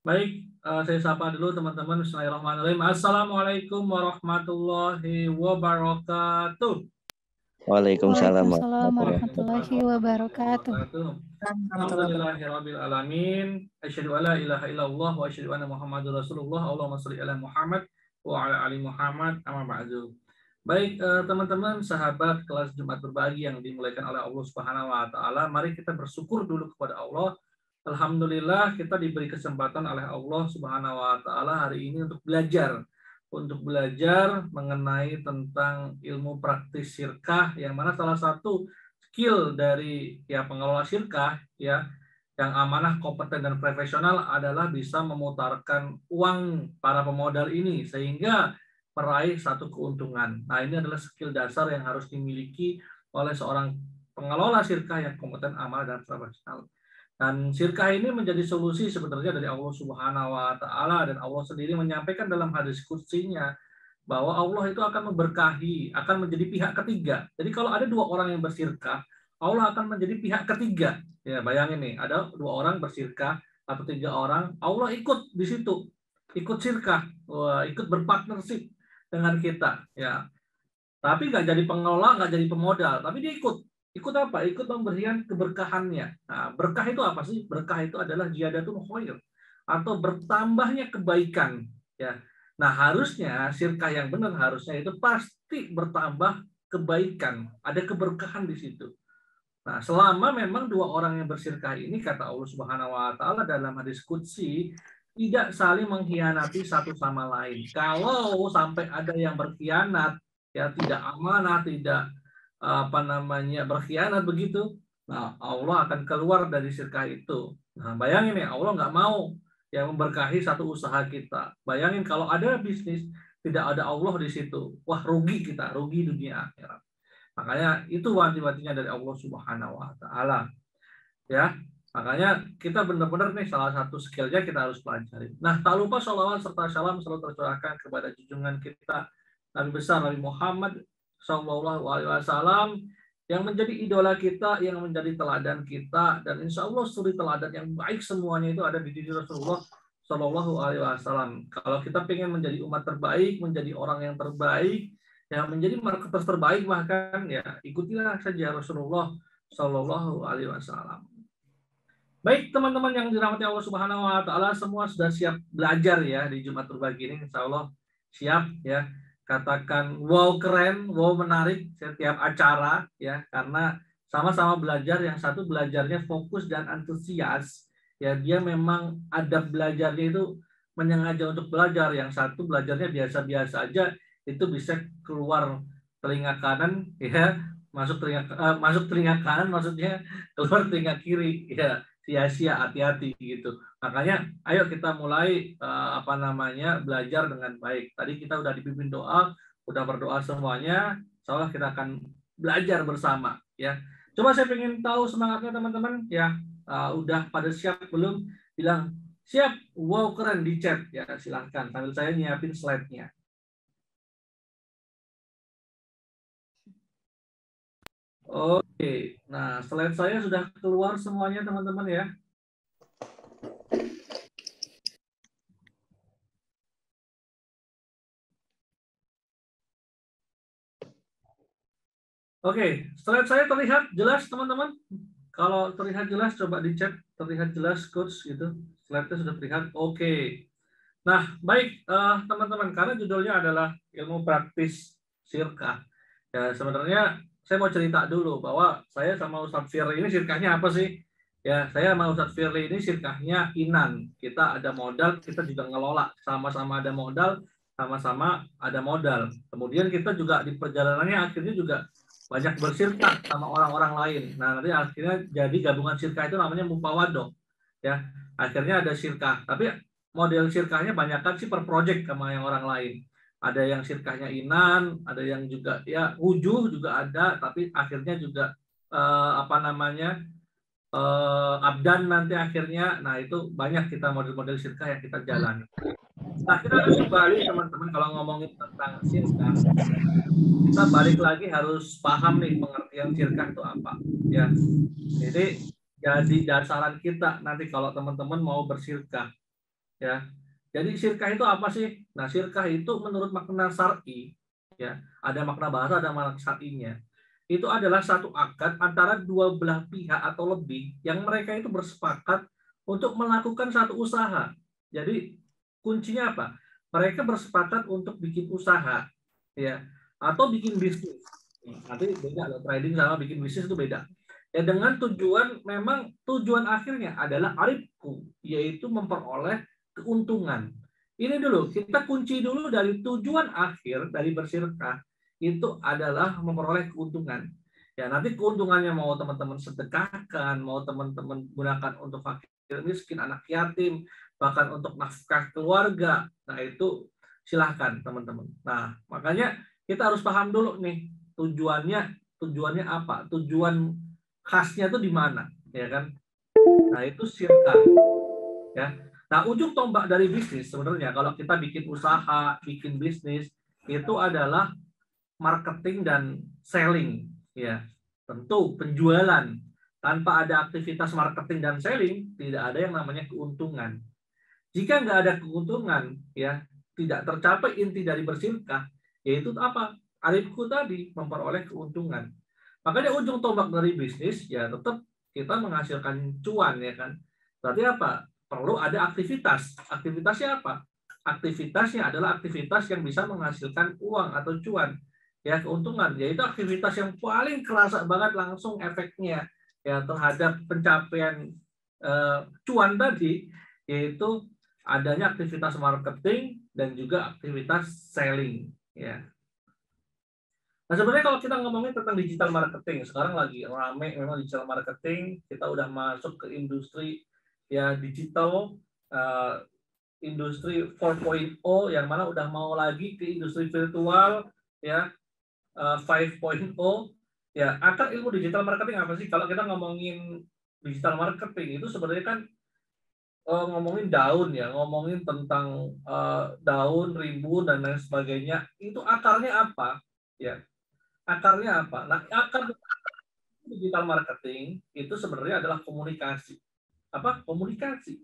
Baik, saya sapa dulu teman-teman. Bismillahirrahmanirrahim. Assalamualaikum warahmatullahi wabarakatuh. Waalaikumsalam Waalaikumsalam warahmatullahi warahmatullahi wabarakatuh. Alhamdulillahirabbil alamin. Asyhadu alla ilaha illallah wa asyhadu anna Muhammadar Rasulullah. Allahumma shalli ala Muhammad wa ala ali Muhammad. Amma ba'du. Baik, teman-teman, sahabat kelas Jumat Berbagi yang dimuliakan oleh Allah Subhanahu wa taala, mari kita bersyukur dulu kepada Allah. Alhamdulillah kita diberi kesempatan oleh Allah Subhanahu wa taala hari ini untuk belajar mengenai tentang ilmu praktis syirkah, yang mana salah satu skill dari pengelola syirkah yang amanah, kompeten dan profesional adalah bisa memutarkan uang para pemodal ini sehingga meraih satu keuntungan. Nah, ini adalah skill dasar yang harus dimiliki oleh seorang pengelola syirkah yang kompeten, amanah dan profesional. Dan syirkah ini menjadi solusi sebenarnya dari Allah Subhanahu wa taala, dan Allah sendiri menyampaikan dalam hadis qudsinya bahwa Allah itu akan memberkahi, akan menjadi pihak ketiga. Jadi kalau ada dua orang yang bersyirkah, Allah akan menjadi pihak ketiga. Ya, bayangin nih, ada dua orang bersyirkah atau tiga orang, Allah ikut di situ, ikut syirkah, ikut berpartnership dengan kita, ya. Tapi nggak jadi pengelola, nggak jadi pemodal, tapi dia ikut apa? Ikut pemberian keberkahannya. Nah, berkah itu apa sih? Berkah itu adalah ziyadatul khair, atau bertambahnya kebaikan, ya. Nah, harusnya syirkah yang benar harusnya itu pasti bertambah kebaikan, ada keberkahan di situ. Nah, selama memang dua orang yang bersyirkah ini, kata Allah Subhanahu wa taala dalam hadis qudsi, tidak saling mengkhianati satu sama lain. Kalau sampai ada yang berkhianat, ya tidak amanah, tidak berkhianat begitu, nah Allah akan keluar dari syirkah itu. Nah, bayangin ya, Allah nggak mau yang memberkahi satu usaha kita. Bayangin kalau ada bisnis tidak ada Allah di situ, wah rugi kita, rugi dunia akhirat. Makanya itu wanti-wantinya dari Allah Subhanahu wa taala. Ya. Makanya kita benar-benar nih salah satu skillnya kita harus pelajari. Nah, tak lupa sholawat serta salam selalu tercurahkan kepada junjungan kita Nabi besar Nabi Muhammad Sallallahu Alaihi Wasallam, yang menjadi idola kita, yang menjadi teladan kita, dan insya Allah suri teladan yang baik semuanya itu ada di diri Rasulullah Sallallahu Alaihi Wasallam. Kalau kita pengen menjadi umat terbaik, menjadi orang yang terbaik, yang menjadi marketers terbaik bahkan, ya ikutilah saja Rasulullah Sallallahu Alaihi Wasallam. Baik teman-teman yang dirahmati Allah Subhanahu wa taala, semua sudah siap belajar ya di Jumat Berbagi ini, insya Allah siap ya. Katakan wow keren, wow menarik setiap acara ya, karena sama-sama belajar. Yang satu belajarnya fokus dan antusias ya, dia memang ada belajarnya itu menyengaja untuk belajar. Yang satu belajarnya biasa-biasa aja, itu bisa keluar telinga kanan ya, masuk telinga kanan, maksudnya keluar telinga kiri ya, sia-sia, hati-hati gitu. Makanya ayo kita mulai belajar dengan baik. Tadi kita udah dipimpin doa, udah berdoa semuanya, insyaallah kita akan belajar bersama ya. Coba saya pengen tahu semangatnya teman-teman ya. Udah pada siap belum? Bilang siap, wow keren di chat ya, silahkan sambil saya nyiapin slide-nya. Oke, nah slide saya sudah keluar semuanya teman-teman ya. Oke, slide saya terlihat jelas teman-teman. Kalau terlihat jelas coba dicek, terlihat jelas coach gitu. Slide-nya sudah terlihat. Oke. Nah, baik teman-teman, karena judulnya adalah ilmu praktis syirkah. Ya, sebenarnya saya mau cerita dulu bahwa saya sama Ustadz Firly ini syirkahnya apa sih? Ya, saya sama Ustadz Firly ini syirkahnya Inan. Kita ada modal, kita juga ngelola. Sama-sama ada modal, sama-sama ada modal. Kemudian kita juga di perjalanannya akhirnya juga banyak bersyirkah sama orang-orang lain. Nah, nanti akhirnya jadi gabungan syirkah itu namanya mufawadoh. Ya, akhirnya ada syirkah. Tapi model syirkahnya banyak kan sih per project sama yang orang lain. Ada yang syirkahnya Inan, ada yang juga ya wujuh juga ada, tapi akhirnya juga abdan nanti akhirnya. Nah, itu banyak kita model-model syirkah yang kita jalani. Nah, kita harus kembali teman-teman kalau ngomongin tentang syirkah. Kita balik lagi harus paham nih pengertian syirkah itu apa. Ya. Jadi dasaran kita nanti kalau teman-teman mau bersyirkah. Ya. Jadi syirkah itu apa sih? Nah, syirkah itu menurut makna syar'i, ya, ada makna bahasa, ada makna syar'inya. Itu adalah satu akad antara dua belah pihak atau lebih yang mereka itu bersepakat untuk melakukan satu usaha. Jadi kuncinya apa? Mereka bersepakat untuk bikin usaha, ya, atau bikin bisnis. Nanti beda loh, trading sama bikin bisnis itu beda. Ya, dengan tujuan, memang tujuan akhirnya adalah arifku, yaitu memperoleh keuntungan. Ini dulu, kita kunci dulu dari tujuan akhir dari bersyirkah itu adalah memperoleh keuntungan. Ya, nanti keuntungannya mau teman-teman sedekahkan, mau teman-teman gunakan untuk fakir miskin, anak yatim, bahkan untuk nafkah keluarga. Nah, itu silahkan teman-teman. Nah, makanya kita harus paham dulu nih tujuannya apa? Tujuan khasnya itu di mana, ya kan? Nah, itu syirkah, ya. Nah, ujung tombak dari bisnis sebenarnya kalau kita bikin usaha, bikin bisnis itu adalah marketing dan selling, ya. Tentu penjualan. Tanpa ada aktivitas marketing dan selling, tidak ada yang namanya keuntungan. Jika nggak ada keuntungan, ya, tidak tercapai inti dari bersyirkah, yaitu apa? Arifku tadi, memperoleh keuntungan. Makanya ujung tombak dari bisnis, ya tetap kita menghasilkan cuan, ya kan? Berarti apa? Perlu ada aktivitas. Aktivitasnya apa? Aktivitasnya adalah aktivitas yang bisa menghasilkan uang atau cuan, ya, keuntungan. Yaitu aktivitas yang paling kerasa banget langsung efeknya, ya, terhadap pencapaian cuan tadi, yaitu adanya aktivitas marketing dan juga aktivitas selling, ya. Nah, sebenarnya kalau kita ngomongin tentang digital marketing, sekarang lagi rame memang digital marketing, kita udah masuk ke industri, ya, digital, industri 4.0, yang mana udah mau lagi ke industri virtual, ya, 5.0. Ya, akar ilmu digital marketing apa sih? Kalau kita ngomongin digital marketing itu sebenarnya kan ngomongin daun, ya, ngomongin tentang daun, rimbun dan lain sebagainya. Itu akarnya apa? Ya, akarnya apa? Nah, akar digital marketing itu sebenarnya adalah komunikasi. Apa? Komunikasi.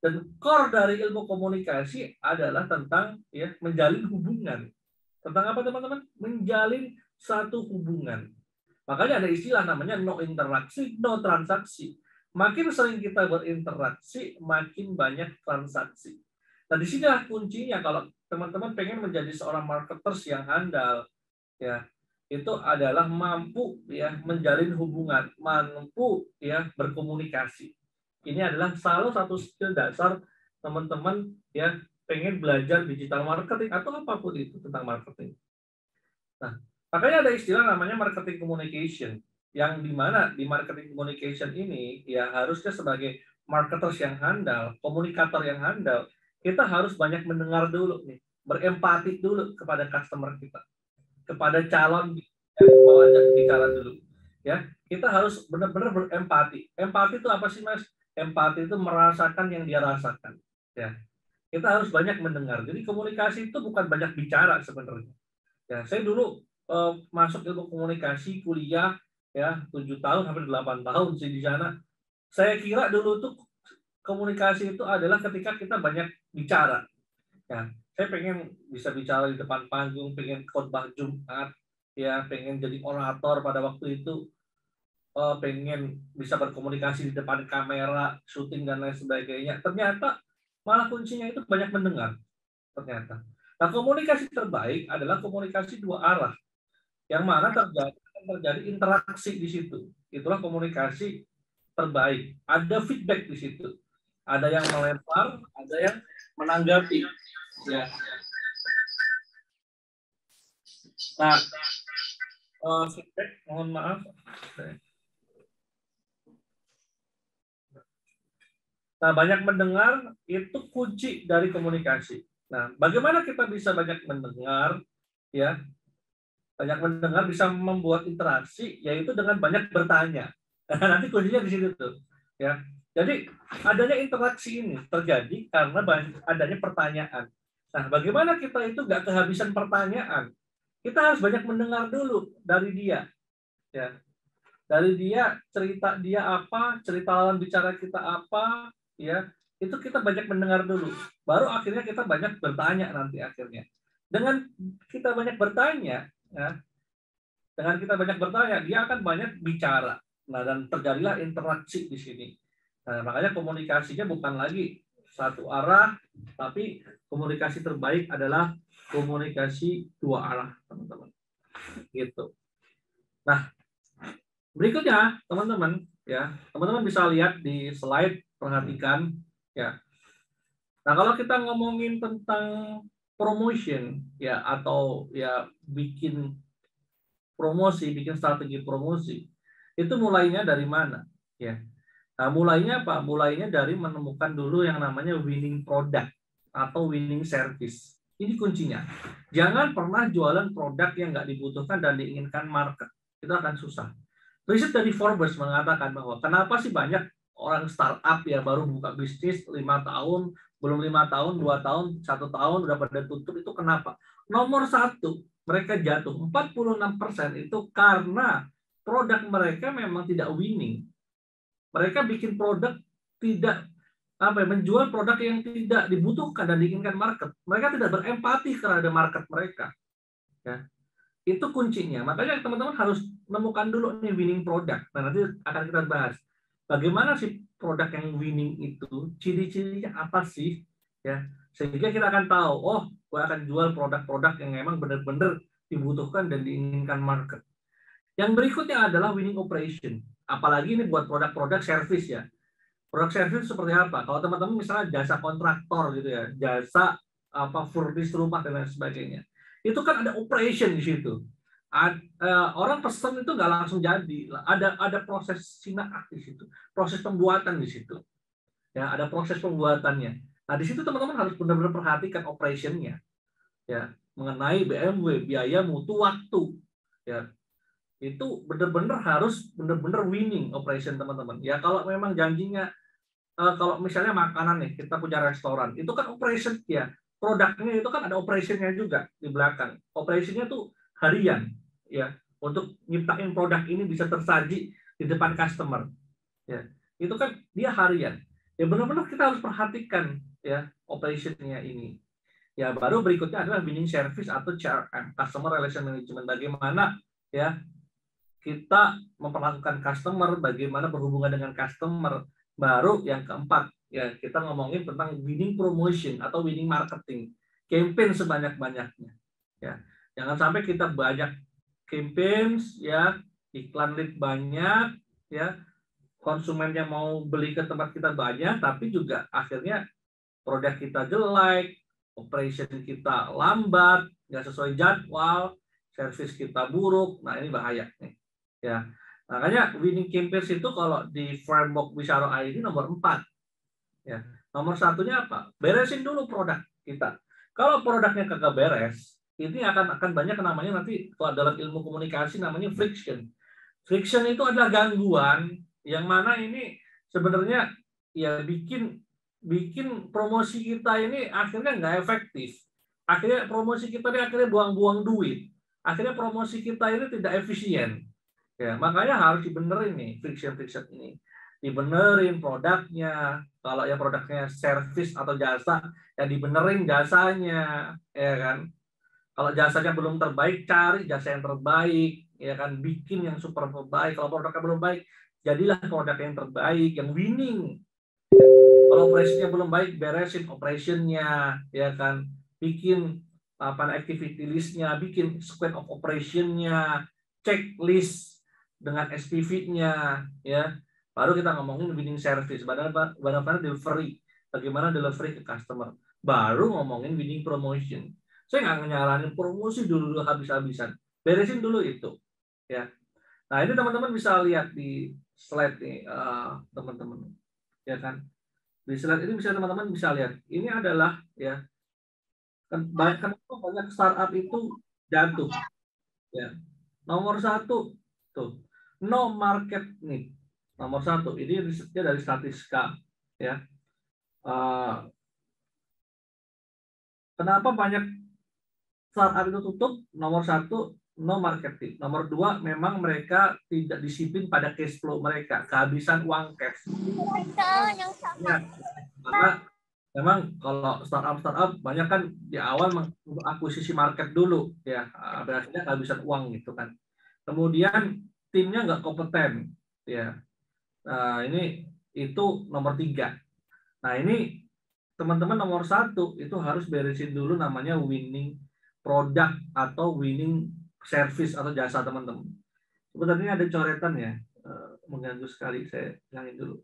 Dan core dari ilmu komunikasi adalah tentang, ya, menjalin hubungan. Tentang apa, teman-teman? Menjalin satu hubungan. Makanya ada istilah namanya no interaksi, no transaksi. Makin sering kita berinteraksi, makin banyak transaksi. Nah, di sini kuncinya kalau teman-teman pengen menjadi seorang marketers yang handal, ya, itu adalah mampu, ya, menjalin hubungan, mampu, ya, berkomunikasi. Ini adalah salah satu skill dasar teman-teman, ya, pengen belajar digital marketing atau apapun itu tentang marketing. Nah, makanya ada istilah namanya marketing communication, yang dimana di marketing communication ini, ya, harusnya sebagai marketers yang handal, komunikator yang handal, kita harus banyak mendengar dulu nih, berempati dulu kepada customer kita, kepada calon yang mau ajak bicara dulu, ya. Kita harus benar-benar berempati. Empati itu apa sih, Mas? Empati itu merasakan yang dia rasakan, ya. Kita harus banyak mendengar. Jadi komunikasi itu bukan banyak bicara sebenarnya. Ya, saya dulu masuk ilmu komunikasi kuliah, ya, 7 tahun sampai 8 tahun sih di sana. Saya kira dulu tuh komunikasi itu adalah ketika kita banyak bicara. Ya, saya pengen bisa bicara di depan panggung, pengen khotbah Jumat, ya, pengen jadi orator pada waktu itu, pengen bisa berkomunikasi di depan kamera, syuting dan lain sebagainya. Ternyata malah kuncinya itu banyak mendengar. Ternyata. Nah, komunikasi terbaik adalah komunikasi dua arah, yang mana terjadi interaksi di situ. Itulah komunikasi terbaik. Ada feedback di situ. Ada yang melempar, ada yang menanggapi. Ya. Nah, feedback, mohon maaf. Nah, banyak mendengar itu kunci dari komunikasi. Nah, bagaimana kita bisa banyak mendengar, ya? Banyak mendengar bisa membuat interaksi, yaitu dengan banyak bertanya. Nanti kuncinya di situ tuh, ya. Jadi adanya interaksi ini terjadi karena adanya pertanyaan. Nah, bagaimana kita itu nggak kehabisan pertanyaan? Kita harus banyak mendengar dulu dari dia, ya. Dari dia, cerita dia apa, cerita lawan bicara kita apa, ya. Itu kita banyak mendengar dulu. Baru akhirnya kita banyak bertanya nanti akhirnya. Dengan kita banyak bertanya, ya, dengan kita banyak bertanya, dia akan banyak bicara. Nah, dan terjadilah interaksi di sini. Nah, makanya komunikasinya bukan lagi satu arah, tapi komunikasi terbaik adalah komunikasi dua arah, teman-teman. Gitu. Nah, berikutnya, teman-teman, ya, teman-teman bisa lihat di slide, perhatikan, ya. Nah, kalau kita ngomongin tentang promotion, ya, atau ya bikin promosi, bikin strategi promosi, itu mulainya dari mana? Ya. Nah, mulainya apa? Mulainya dari menemukan dulu yang namanya winning product atau winning service. Ini kuncinya. Jangan pernah jualan produk yang nggak dibutuhkan dan diinginkan market. Itu akan susah. Riset dari Forbes mengatakan bahwa kenapa sih banyak orang startup ya baru buka bisnis 5 tahun, belum 5 tahun, 2 tahun, 1 tahun udah pada tutup, itu kenapa? Nomor satu, mereka jatuh 46% itu karena produk mereka memang tidak winning. Mereka bikin produk tidak menjual produk yang tidak dibutuhkan dan diinginkan market. Mereka tidak berempati terhadap market mereka. Ya. Itu kuncinya. Makanya teman-teman harus menemukan dulu nih winning product. Nah, nanti akan kita bahas. Bagaimana sih produk yang winning itu? Ciri-cirinya apa sih? Ya, sehingga kita akan tahu, oh, gue akan jual produk-produk yang memang benar-benar dibutuhkan dan diinginkan market. Yang berikutnya adalah winning operation. Apalagi ini buat produk-produk service ya. Produk service seperti apa? Kalau teman-teman misalnya jasa kontraktor gitu ya, jasa furnish rumah dan lain sebagainya. Itu kan ada operation di situ. Orang pesen itu nggak langsung jadi. Ada proses sinaak di situ, proses pembuatan di situ. Ya, ada proses pembuatannya. Nah, di situ teman-teman harus benar-benar perhatikan operationnya. Ya, mengenai BMW, biaya, mutu, waktu. Ya, itu benar-benar harus benar-benar winning operation teman-teman. Ya, kalau memang janjinya kalau misalnya makanan nih, kita punya restoran, itu kan operation ya, produknya itu kan ada operationnya juga di belakang. Operationnya tuh harian, ya, untuk nyiptain produk ini bisa tersaji di depan customer, ya. Itu kan dia harian. Ya benar-benar kita harus perhatikan ya operationnya ini. Ya baru berikutnya adalah winning service atau CRM, customer relation management. Bagaimana ya kita memperlakukan customer, bagaimana berhubungan dengan customer. Baru yang keempat, ya kita ngomongin tentang winning promotion atau winning marketing. Campaign sebanyak-banyaknya. Ya, jangan sampai kita banyak campaigns, ya iklan lead banyak, ya konsumen yang mau beli ke tempat kita banyak, tapi juga akhirnya produk kita jelek, operation kita lambat, nggak sesuai jadwal, service kita buruk. Nah ini bahaya nih. Ya, makanya winning campaigns itu kalau di framework Wisaro ID nomor 4. Ya, nomor satunya apa? Beresin dulu produk kita. Kalau produknya kagak beres, ini akan banyak namanya nanti kalau dalam ilmu komunikasi namanya friction. Friction itu adalah gangguan yang mana ini sebenarnya ya bikin promosi kita ini akhirnya nggak efektif. Akhirnya promosi kita ini akhirnya buang-buang duit. Akhirnya promosi kita ini tidak efisien. Ya, makanya harus dibenerin nih friction ini. Dibenerin produknya. Kalau ya produknya service atau jasa, ya dibenerin jasanya, ya kan. Kalau jasanya belum terbaik, cari jasa yang terbaik, ya kan. Bikin yang super terbaik. Kalau produknya belum baik, jadilah produk yang terbaik, yang winning. Kalau operasinya belum baik, beresin operationnya, ya kan. Bikin activity list-nya, bikin squad of operation-nya, checklist dengan SPV-nya, ya. Baru kita ngomongin winning service, bagaimana delivery, bagaimana delivery ke customer. Baru ngomongin winning promotion. Saya nggak nyaranin promosi dulu habis-habisan, beresin dulu itu, ya. Nah ini teman-teman bisa lihat di slide nih, teman-teman, ya kan. Di slide ini bisa teman-teman bisa lihat. Ini adalah ya kenapa banyak startup itu jatuh. Ya. Nomor satu tuh no market need. Nomor satu ini risetnya dari Statista. Ya. Kenapa banyak startup itu tutup? Nomor satu no marketing. Nomor dua memang mereka tidak disiplin pada cash flow mereka, kehabisan uang cash. Ya. Karena memang kalau startup banyak kan di awal akuisisi market dulu ya, berarti kehabisan uang gitu kan. Kemudian timnya nggak kompeten ya. Nah, itu nomor 3. Nah, ini teman-teman nomor 1 itu harus beresin dulu namanya winning product atau winning service atau jasa teman-teman. Sebenarnya ada coretan ya, mengganggu sekali, saya hilangin dulu.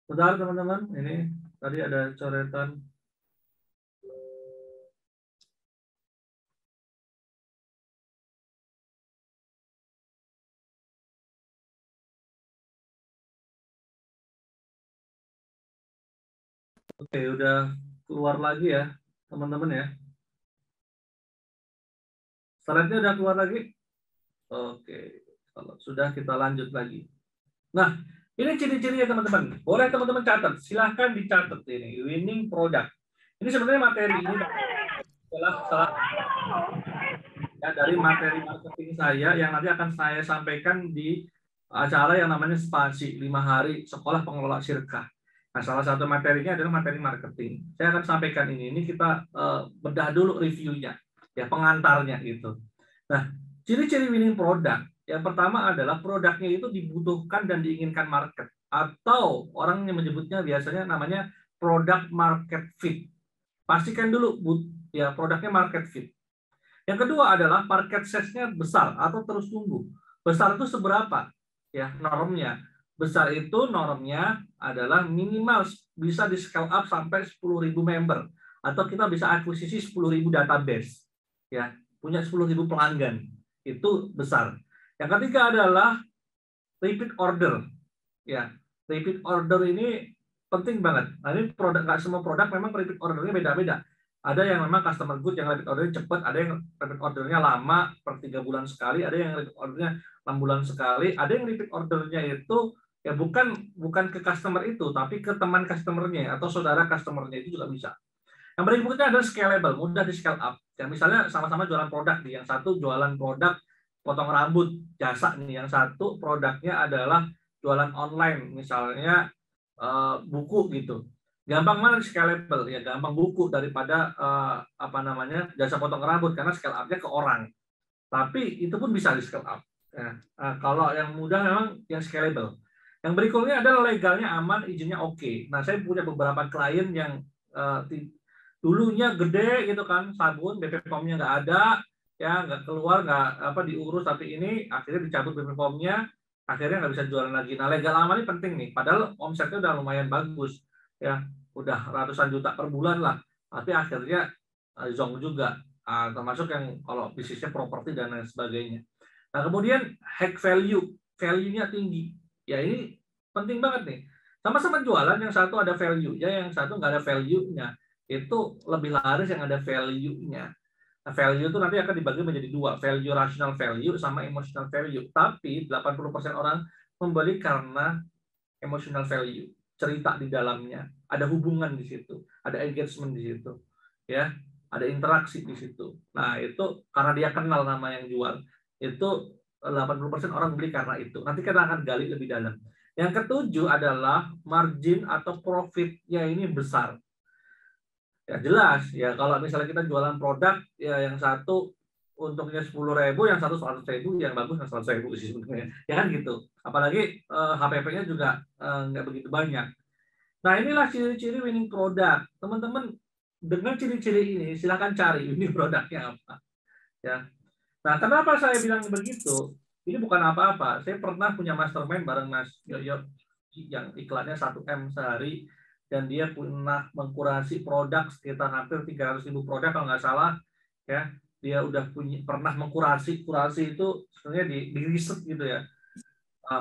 Bentar teman-teman, ini tadi ada coretan. Oke, udah keluar lagi ya teman-teman ya. Slide-nya udah keluar lagi? Oke, kalau sudah kita lanjut lagi. Nah, ini ciri-cirinya teman-teman. Boleh teman-teman catat, silahkan dicatat ini winning product. Ini sebenarnya materi ini adalah salah ya, dari materi marketing saya yang nanti akan saya sampaikan di acara yang namanya Spasi 5 hari Sekolah Pengelola Sirkah. Nah, salah satu materinya adalah materi marketing. Saya akan sampaikan ini. Ini kita bedah dulu reviewnya, ya pengantarnya gitu. Nah, ciri-ciri winning product yang pertama adalah produknya itu dibutuhkan dan diinginkan market, atau orang yang menyebutnya biasanya namanya product market fit. Pastikan dulu ya produknya market fit. Yang kedua adalah market size-nya besar atau terus tumbuh. Besar itu seberapa? Ya, normnya. Besar itu normnya adalah minimal bisa di scale up sampai 10.000 member, atau kita bisa akuisisi 10.000 database. Ya, punya 10.000 pelanggan. Itu besar. Yang ketiga adalah repeat order. Ya, repeat order ini penting banget. Nah, ini produk, nggak semua produk memang repeat ordernya beda-beda. Ada yang memang customer good yang repeat ordernya cepat, ada yang repeat ordernya lama, per 3 bulan sekali, ada yang repeat ordernya 6 bulan sekali, ada yang repeat ordernya itu ya bukan ke customer itu, tapi ke teman customernya atau saudara customernya, itu juga bisa. Yang berikutnya adalah scalable, mudah di scale up. Ya, misalnya sama-sama jualan produk nih, yang satu jualan produk potong rambut jasa nih, yang satu produknya adalah jualan online, misalnya buku gitu. Gampang mana di scalable? Ya gampang buku daripada jasa potong rambut, karena scale up-nya ke orang. Tapi itu pun bisa di scale up. Ya. Kalau yang mudah memang yang scalable. Yang berikutnya adalah legalnya aman, izinnya oke. Nah, saya punya beberapa klien yang dulunya gede gitu kan, sabun BPOM-nya nggak ada, ya nggak keluar, nggak diurus, tapi ini akhirnya dicabut BPOM-nya, akhirnya nggak bisa jualan lagi. Nah, legal aman ini penting nih, padahal omsetnya udah lumayan bagus, ya udah ratusan juta per bulan lah, tapi akhirnya zonk juga, termasuk yang kalau bisnisnya properti dan lain sebagainya. Nah, kemudian hack value-nya tinggi, ya ini penting banget nih. Sama-sama jualan, yang satu ada value-nya, yang satu nggak ada value-nya. Itu lebih laris yang ada value-nya. Nah, value itu nanti akan dibagi menjadi 2, value rational value sama emotional value. Tapi 80% orang membeli karena emotional value, cerita di dalamnya, ada hubungan di situ, ada engagement di situ, ya, ada interaksi di situ. Nah, itu karena dia kenal nama yang jual. Itu 80% orang beli karena itu. Nanti kita akan gali lebih dalam. Yang ketujuh adalah margin atau profitnya ini besar. Ya jelas ya, kalau misalnya kita jualan produk ya, yang satu untungnya 10.000, yang satu 100.000, yang bagus yang 100.000 sih sebenarnya, ya kan gitu. Apalagi HPP-nya juga nggak begitu banyak. Nah, inilah ciri-ciri winning product. Teman-teman dengan ciri-ciri ini silahkan cari winning produknya apa. Ya. Nah, kenapa saya bilang begitu? Ini bukan apa-apa. Saya pernah punya mastermind bareng Mas Yoyo yang iklannya 1M sehari, dan dia pernah mengkurasi produk sekitar hampir 300.000 produk kalau nggak salah, ya. Dia udah pernah mengkurasi itu sebenarnya di riset gitu ya.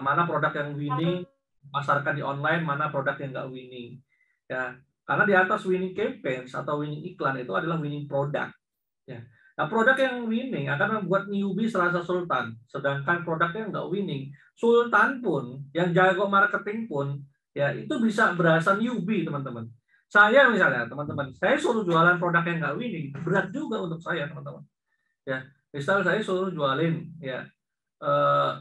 Mana produk yang winning pasarkan di online, mana produk yang nggak winning, ya. Karena di atas winning campaigns atau winning iklan itu adalah winning product, ya. Nah, produk yang winning akan membuat newbie serasa sultan, sedangkan produk yang nggak winning, sultan pun, yang jago marketing pun, ya itu bisa berasa newbie, teman-teman. Saya misalnya, teman-teman, saya suruh jualan produk yang nggak winning, berat juga untuk saya, teman-teman. Ya, misal saya suruh jualin ya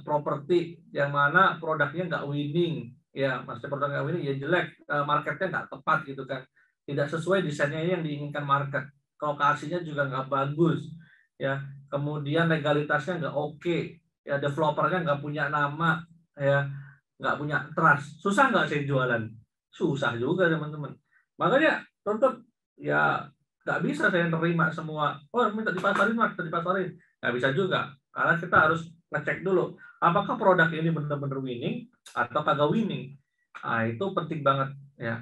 properti yang mana produknya nggak winning, ya maksudnya produk nggak winning ya jelek, marketnya nggak tepat gitu kan, tidak sesuai desainnya yang diinginkan market, lokasinya juga nggak bagus, ya kemudian legalitasnya nggak oke, ya developernya nggak punya nama, ya nggak punya trust, susah nggak saya jualan? Susah juga teman-teman. Makanya tetap ya nggak bisa saya terima semua. Oh minta dipasarin mas, minta dipasarin. Nggak bisa juga. Karena kita harus ngecek dulu, apakah produk ini benar-benar winning atau kagak winning. Nah, itu penting banget ya.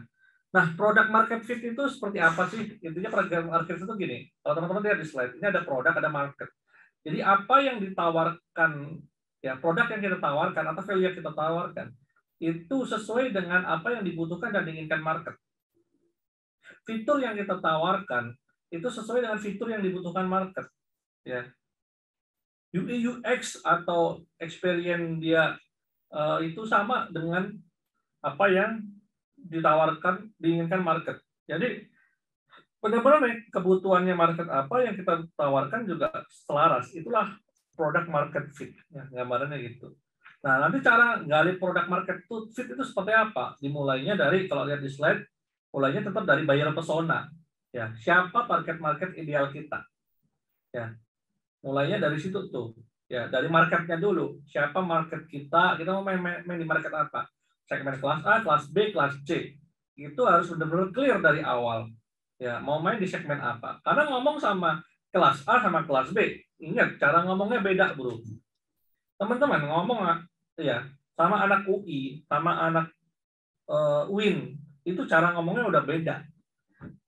Nah, produk market fit itu seperti apa sih? Intinya produk market fit itu gini. Kalau teman-teman lihat di slide, ini ada produk, ada market. Jadi apa yang ditawarkan, ya produk yang kita tawarkan atau value yang kita tawarkan, itu sesuai dengan apa yang dibutuhkan dan diinginkan market. Fitur yang kita tawarkan itu sesuai dengan fitur yang dibutuhkan market. Ya. UI UX atau experience dia itu sama dengan apa yang ditawarkan diinginkan market. Jadi benar-benar nih kebutuhannya market apa yang kita tawarkan juga selaras. Itulah produk market fit. Ya, gambarannya gitu. Nah, nanti cara gali produk market fit itu seperti apa? Dimulainya dari, kalau lihat di slide, mulainya tetap dari buyer persona. Ya, siapa target market ideal kita? Ya, mulainya dari situ tuh. Ya, dari marketnya dulu. Siapa market kita? Kita mau main di market apa? Segmen kelas A, kelas B, kelas C. Itu harus benar-benar clear dari awal. Ya, mau main di segmen apa? Karena ngomong sama kelas A sama kelas B, ingat cara ngomongnya beda, Bro. Teman-teman ngomong ya sama anak UI, sama anak UIN, itu cara ngomongnya udah beda.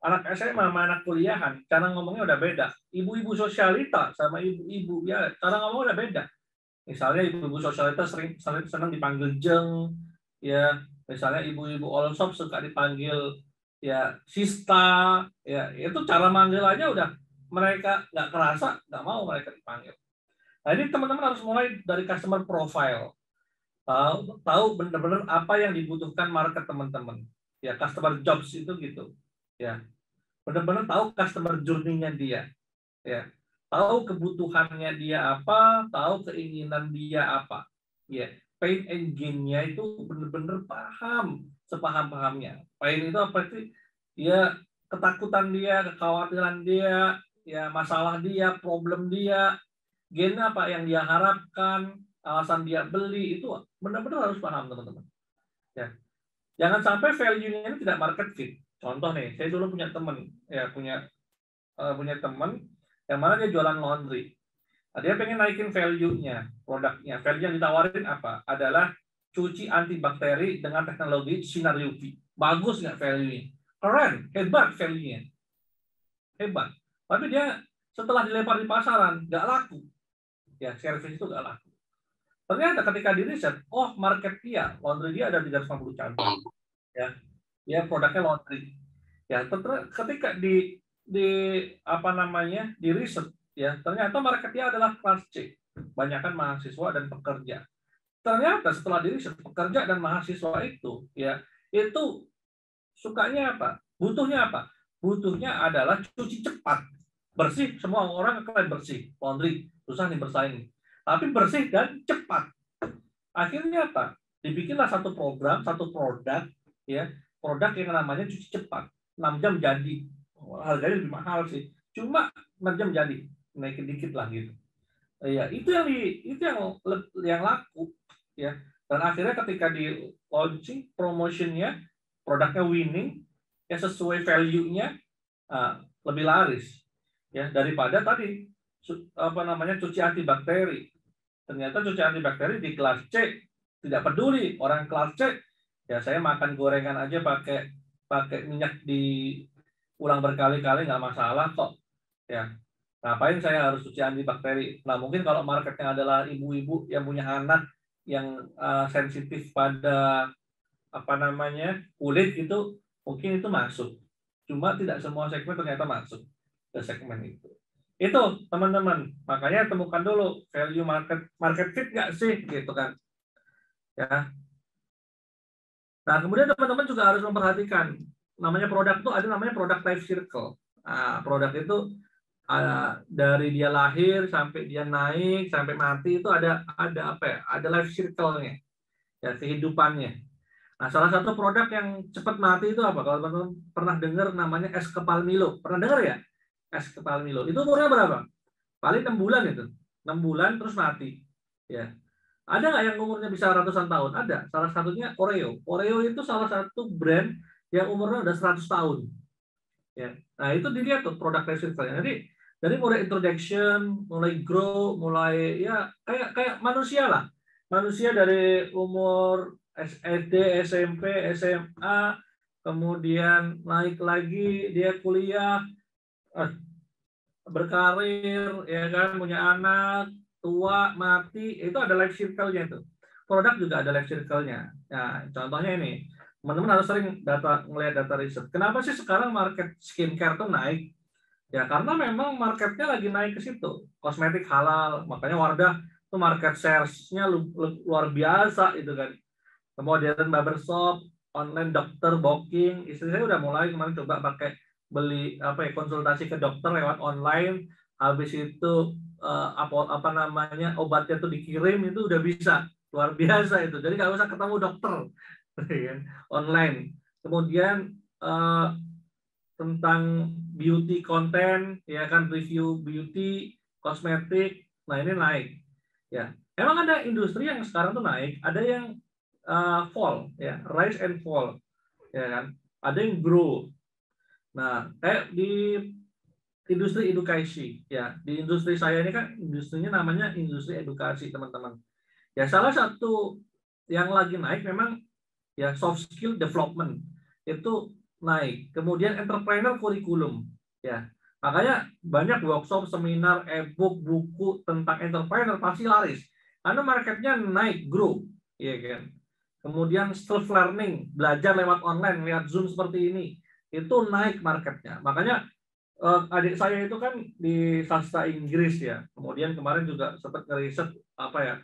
Anak SMA sama anak kuliahan, cara ngomongnya udah beda. Ibu-ibu sosialita sama ibu-ibu, ya cara ngomongnya udah beda. Misalnya ibu-ibu sosialita senang dipanggil jeng, ya misalnya ibu-ibu olsop suka dipanggil ya sista, ya itu cara manggil aja udah mereka nggak kerasa, nggak mau mereka dipanggil. Nah ini teman-teman harus mulai dari customer profile, tahu benar-benar apa yang dibutuhkan market teman-teman. Ya customer jobs itu gitu, ya benar-benar tahu customer journey-nya dia, ya tahu kebutuhannya dia apa, tahu keinginan dia apa, ya pain and gain-nya itu benar-benar paham, sepaham-pahamnya. Pain itu apa sih? Ya ketakutan dia, kekhawatiran dia, ya masalah dia, problem dia, gain apa yang dia harapkan, alasan dia beli, itu benar-benar harus paham teman-teman. Ya, jangan sampai value-nya ini tidak market fit. Contoh nih, saya dulu punya teman, ya punya teman yang mana dia jualan laundry. Nah, dia pengen naikin value-nya, produknya. Value yang ditawarin apa? Adalah cuci antibakteri dengan teknologi sinar UV. Bagus nggak value-nya? Keren, hebat value-nya. Hebat. Tapi dia setelah dilempar di pasaran, nggak laku. Ya, service itu nggak laku. Ternyata ketika di riset, oh market dia, laundry dia ada 350 cabang. Ya, dia produknya laundry. Ya, ketika di apa namanya di riset, ya ternyata marketnya adalah kelas C, banyakkan mahasiswa dan pekerja. Ternyata setelah di riset, pekerja dan mahasiswa itu, ya itu sukanya apa? Butuhnya apa? Butuhnya adalah cuci cepat, bersih. Semua orang akan bersih, laundry susah nih bersaing, tapi bersih dan cepat. Akhirnya apa? Dibikinlah satu program, satu produk, ya produk yang namanya cuci cepat. 6 jam jadi. Harganya lebih mahal sih. Cuma 6 jam jadi. Naikin dikit lah gitu. Ya, itu yang laku, ya. Dan akhirnya ketika di launching promotionnya, produknya winning, ya sesuai value-nya, lebih laris, ya daripada tadi apa namanya cuci antibakteri. Ternyata cuci antibakteri di kelas C tidak peduli orang kelas C, ya saya makan gorengan aja pakai minyak diulang berkali-kali nggak masalah kok, ya ngapain saya harus cuci antibakteri. Nah mungkin kalau marketnya adalah ibu-ibu yang punya anak yang sensitif pada apa namanya kulit gitu, mungkin itu masuk, cuma tidak semua segmen ternyata masuk ke segmen itu. Itu teman-teman, makanya temukan dulu value market fit nggak sih gitu kan, ya. Nah kemudian teman-teman juga harus memperhatikan namanya produk itu ada namanya product life circle. Nah, produk itu dari dia lahir sampai dia naik sampai mati itu ada apa ya? Ada life circle-nya, ya kehidupannya. Nah, salah satu produk yang cepat mati itu apa? Kalau teman-teman pernah dengar namanya es kepal Milo. Pernah dengar ya? Es kepal Milo. Itu umurnya berapa? Paling 6 bulan itu. 6 bulan terus mati. Ya. Ada nggak yang umurnya bisa ratusan tahun? Ada. Salah satunya Oreo. Oreo itu salah satu brand yang umurnya udah 100 tahun. Ya. Nah, itu dilihat tuh produk research-nya. Jadi dari mulai introduction, mulai grow, mulai ya kayak manusia lah. Manusia dari umur SD, SMP, SMA, kemudian naik lagi dia kuliah, berkarir, ya kan, punya anak, tua, mati, itu ada life circle-nya itu. Produk juga ada life circle-nya. Nah, contohnya ini, teman-teman harus sering ngelihat data riset. Kenapa sih sekarang market skincare tuh naik? Ya karena memang marketnya lagi naik ke situ. Kosmetik halal, makanya Wardah itu market shares-nya luar biasa itu kan. Kemudian barbershop, online dokter, booking, istri saya udah mulai kemarin coba pakai beli konsultasi ke dokter lewat online. Habis itu apa namanya obatnya tuh dikirim itu udah bisa, luar biasa itu. Jadi nggak usah ketemu dokter, online. Kemudian tentang beauty content, ya kan, review beauty, kosmetik, nah ini naik. Ya, emang ada industri yang sekarang tuh naik, ada yang fall, ya, rise and fall, ya kan, ada yang grow. Nah, kayak di industri edukasi, ya, di industri saya ini kan industrinya namanya industri edukasi, teman-teman. Ya, salah satu yang lagi naik memang ya soft skill development itu naik. Kemudian entrepreneur kurikulum, ya. Makanya banyak workshop, seminar, e-book, buku tentang entrepreneur pasti laris karena marketnya naik, grow, ya kan. Kemudian self learning, belajar lewat online, lihat Zoom seperti ini, itu naik marketnya. Makanya adik saya itu kan di sastra Inggris ya. Kemudian kemarin juga sempat ngeriset apa ya,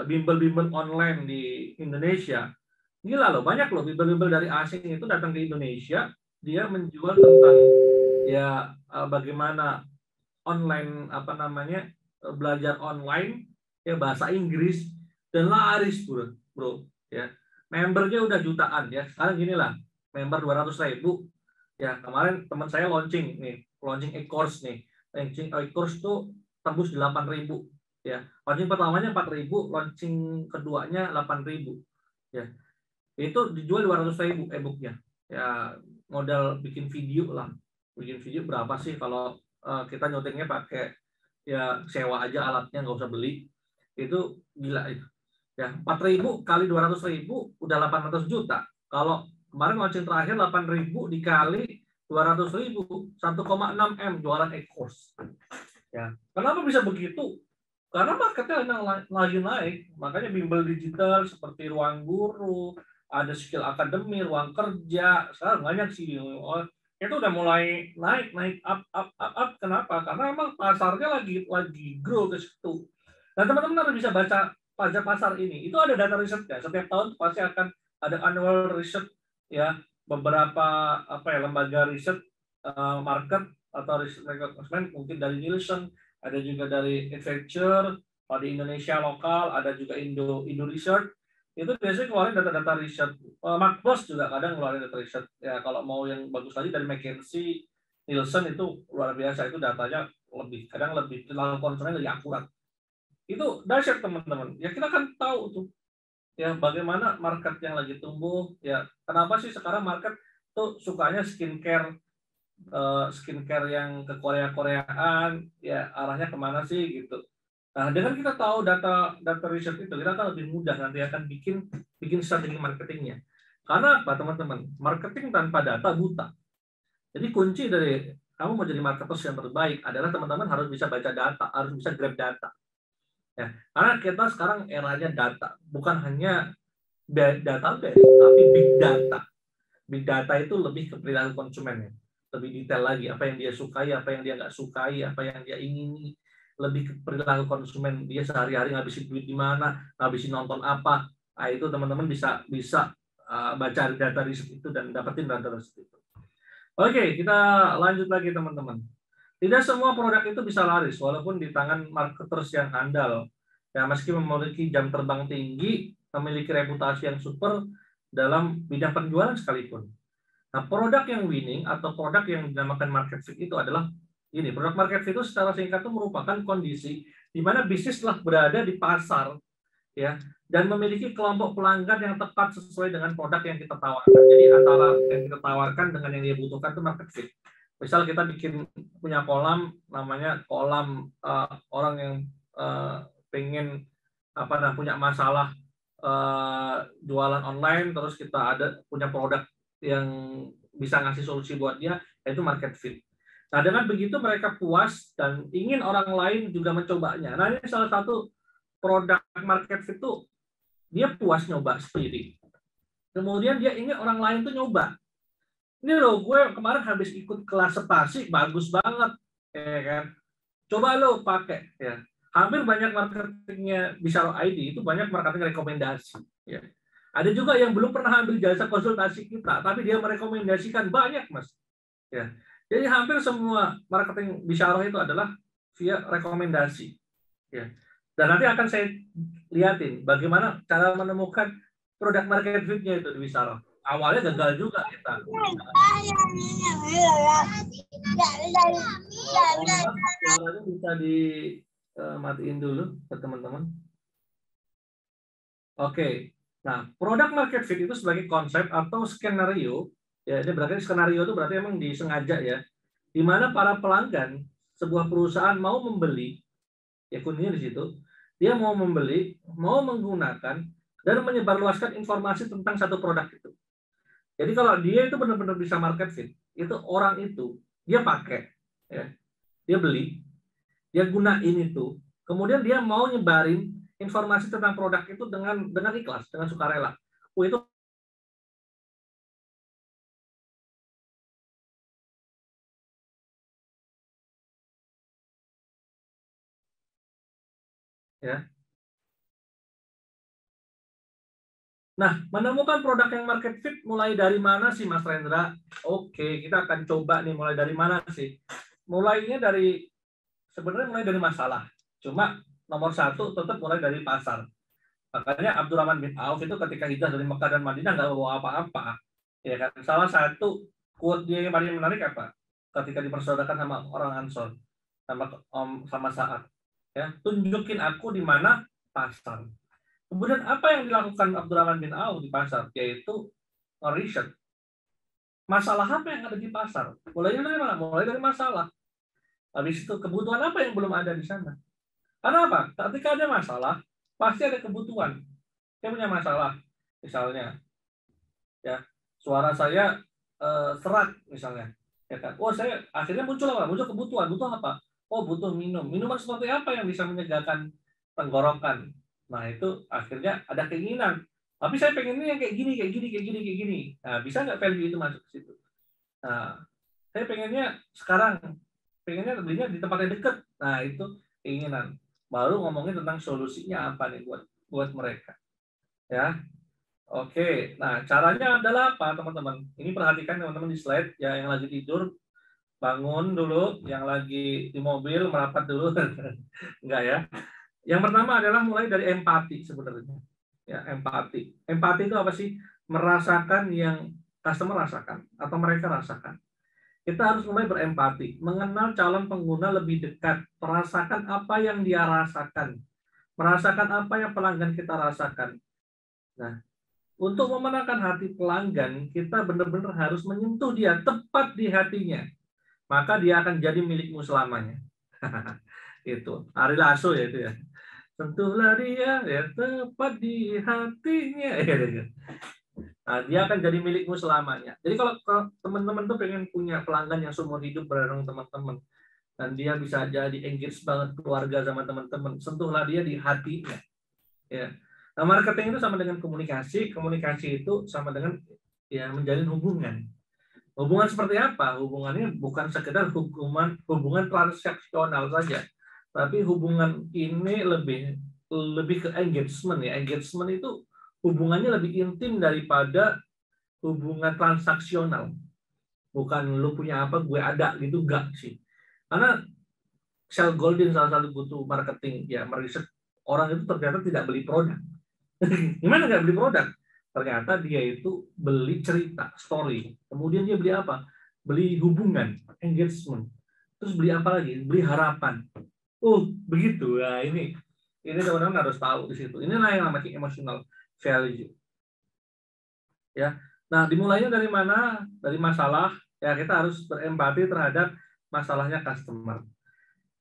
bimbel-bimbel online di Indonesia. Gila loh, banyak loh bimbel-bimbel dari asing itu datang ke Indonesia, dia menjual tentang ya bagaimana online apa namanya belajar online ya bahasa Inggris dan laris bro ya. Membernya udah jutaan ya. Sekarang gini lah, member 200.000 ya. Kemarin teman saya launching e-course nih. Launching e-course tuh tembus 8.000 ya. Launching pertamanya 4.000, launching keduanya 8.000 ya. Itu dijual 200.000 e-booknya ya. Modal bikin video lah, bikin video berapa sih kalau kita nyutingnya pakai ya sewa aja alatnya, nggak usah beli, itu gila itu ya. 4.000 kali 200.000 udah 800 juta. Kalau kemarin launching terakhir 8.000 dikali 200.000 1,6 M jualan e-course ya. Kenapa bisa begitu? Karena marketnya lagi naik. Makanya bimbel digital seperti Ruang Guru, ada skill akademi, ruang kerja, sekarang banyak sih. Itu udah mulai naik up. Kenapa? Karena memang pasarnya lagi grow ke situ. Nah, teman-teman harus bisa baca pajak pasar ini. Itu ada data risetnya. Setiap tahun pasti akan ada annual riset ya, beberapa lembaga riset market atau riset rekrutmen, mungkin dari Nielsen, ada juga dari Adventure, di Indonesia lokal, ada juga Indo Research. Itu biasanya keluarin data-data riset. Macpros juga kadang ngeluarin data riset. Ya kalau mau yang bagus lagi dari McKinsey, Nielsen itu luar biasa, itu datanya kadang lebih konsumen lebih akurat. Itu dahsyat teman-teman. Ya kita kan tahu tuh ya bagaimana market yang lagi tumbuh. Ya kenapa sih sekarang market tuh sukanya skincare yang ke Koreaan ya, arahnya kemana sih gitu. Nah, dengan kita tahu data riset itu, kita akan lebih mudah nanti akan bikin strategi marketingnya. Karena apa, teman-teman? Marketing tanpa data buta. Jadi kunci dari kamu mau jadi marketers yang terbaik adalah teman-teman harus bisa baca data, harus bisa grab data. Ya, karena kita sekarang eranya data, bukan hanya database, tapi big data. Big data itu lebih ke perilaku konsumennya, lebih detail lagi, apa yang dia sukai, apa yang dia nggak sukai, apa yang dia ingini, lebih ke perilaku konsumen, dia sehari-hari ngabisin duit di mana, ngabisin nonton apa. Nah, itu teman-teman bisa baca data riset itu dan dapetin data riset itu. Oke, kita lanjut lagi teman-teman. Tidak semua produk itu bisa laris, walaupun di tangan marketers yang handal. Ya, meski memiliki jam terbang tinggi, memiliki reputasi yang super dalam bidang penjualan sekalipun. Nah, produk yang winning atau produk yang dinamakan market fit itu adalah ini. Produk market fit itu secara singkat itu merupakan kondisi di mana bisnis telah berada di pasar, ya, dan memiliki kelompok pelanggan yang tepat sesuai dengan produk yang kita tawarkan. Jadi antara yang kita tawarkan dengan yang dia butuhkan itu market fit. Misal kita bikin punya kolam, namanya kolam orang yang pengen punya masalah jualan online, terus kita ada punya produk yang bisa ngasih solusi buat dia, yaitu market fit. Nah, dengan begitu mereka puas dan ingin orang lain juga mencobanya. Nah, ini salah satu produk market fit itu, dia puas nyoba sendiri. Kemudian dia ingin orang lain tuh nyoba. Ini loh, gue kemarin habis ikut kelas spasi, bagus banget, ya kan? Coba lo pakai, ya. Hampir banyak marketingnya Bisyaro ID itu banyak marketing rekomendasi, ya. Ada juga yang belum pernah ambil jasa konsultasi kita, tapi dia merekomendasikan banyak, Mas. Ya. Jadi hampir semua marketing Bisyaro itu adalah via rekomendasi, ya. Dan nanti akan saya lihatin bagaimana cara menemukan produk market fit-nya itu di Bisyaro. Awalnya gagal juga kita. Suaranya bisa dimatiin dulu ke teman-teman. Oke. Nah, produk market fit itu sebagai konsep atau skenario, ya, ini berarti skenario itu berarti memang disengaja, ya, di mana para pelanggan sebuah perusahaan mau membeli, ya, kuningnya di situ, dia mau membeli, mau menggunakan dan menyebarluaskan informasi tentang satu produk itu. Jadi kalau dia itu benar-benar bisa market fit, itu orang itu dia pakai, ya, dia beli, dia gunain itu, kemudian dia mau nyebarin informasi tentang produk itu dengan ikhlas, dengan sukarela. Itu ya. Nah, menemukan produk yang market fit mulai dari mana sih, Mas Rendra? Oke, kita akan coba nih mulai dari mana sih? Mulainya dari sebenarnya mulai dari masalah. Cuma nomor satu tetap mulai dari pasar. Makanya Abdurrahman bin Auf itu ketika hijrah dari Mekah dan Madinah nggak bawa apa-apa. Ya kan? Salah satu quote dia yang paling menarik apa? Ketika dipersaudarakan sama orang Ansor, sama Sa'ad. Ya, tunjukin aku di mana pasar. Kemudian apa yang dilakukan Abdurrahman bin Auf di pasar? Yaitu riset. Masalah apa yang ada di pasar? Mulai dari mana? Mulai dari masalah. Habis itu kebutuhan apa yang belum ada di sana? Karena apa? Ketika ada masalah, pasti ada kebutuhan. Saya punya masalah, misalnya, ya, suara saya serak misalnya, ya kan? Oh, saya akhirnya muncul apa? Muncul kebutuhan. Butuh apa? Oh, butuh minum. Minuman seperti apa yang bisa menyegarkan tenggorokan? Nah, itu akhirnya ada keinginan. Tapi saya pengennya yang kayak gini, kayak gini, kayak gini, kayak gini. Nah, bisa nggak value itu masuk ke situ? Nah, saya pengennya sekarang, pengennya belinya di tempat yang dekat. Nah, itu keinginan. Baru ngomongin tentang solusinya apa nih buat mereka. Ya, oke. Nah, caranya adalah apa, teman-teman? Ini perhatikan teman-teman di slide, ya, yang lagi tidur bangun dulu, yang lagi di mobil merapat dulu. Enggak, ya. Yang pertama adalah mulai dari empati sebenarnya. Ya, empati. Empati itu apa sih? Merasakan yang customer rasakan atau mereka rasakan. Kita harus mulai berempati, mengenal calon pengguna lebih dekat, merasakan apa yang dia rasakan, merasakan apa yang pelanggan kita rasakan. Nah, untuk memenangkan hati pelanggan, kita benar-benar harus menyentuh dia tepat di hatinya. Maka dia akan jadi milikmu selamanya. Itu Ari Lasso ya itu ya. Sentuhlah dia ya tepat di hatinya. Nah, dia akan jadi milikmu selamanya. Jadi kalau teman-teman tuh pengen punya pelanggan yang seumur hidup bareng teman-teman, dan dia bisa jadi engage banget keluarga sama teman-teman, sentuhlah dia di hatinya. Ya. Nah, marketing itu sama dengan komunikasi. Komunikasi itu sama dengan, ya, menjalin hubungan. Hubungan seperti apa? Hubungannya bukan sekedar hubungan transaksional saja, tapi hubungan ini lebih ke engagement, ya. Engagement itu hubungannya lebih intim daripada hubungan transaksional. Bukan lu punya apa, gue ada, gitu, enggak sih. Karena Shell Goldin salah satu butuh marketing, ya meriset orang itu ternyata tidak beli produk. Gimana nggak beli produk? Ternyata dia itu beli cerita, story. Kemudian dia beli apa? Beli hubungan, engagement. Terus beli apa lagi? Beli harapan. Begitu. Nah, ini teman-teman harus tahu di situ. Inilah yang namanya emotional value. Ya. Nah, dimulainya dari mana? Dari masalah. Ya, kita harus berempati terhadap masalahnya customer.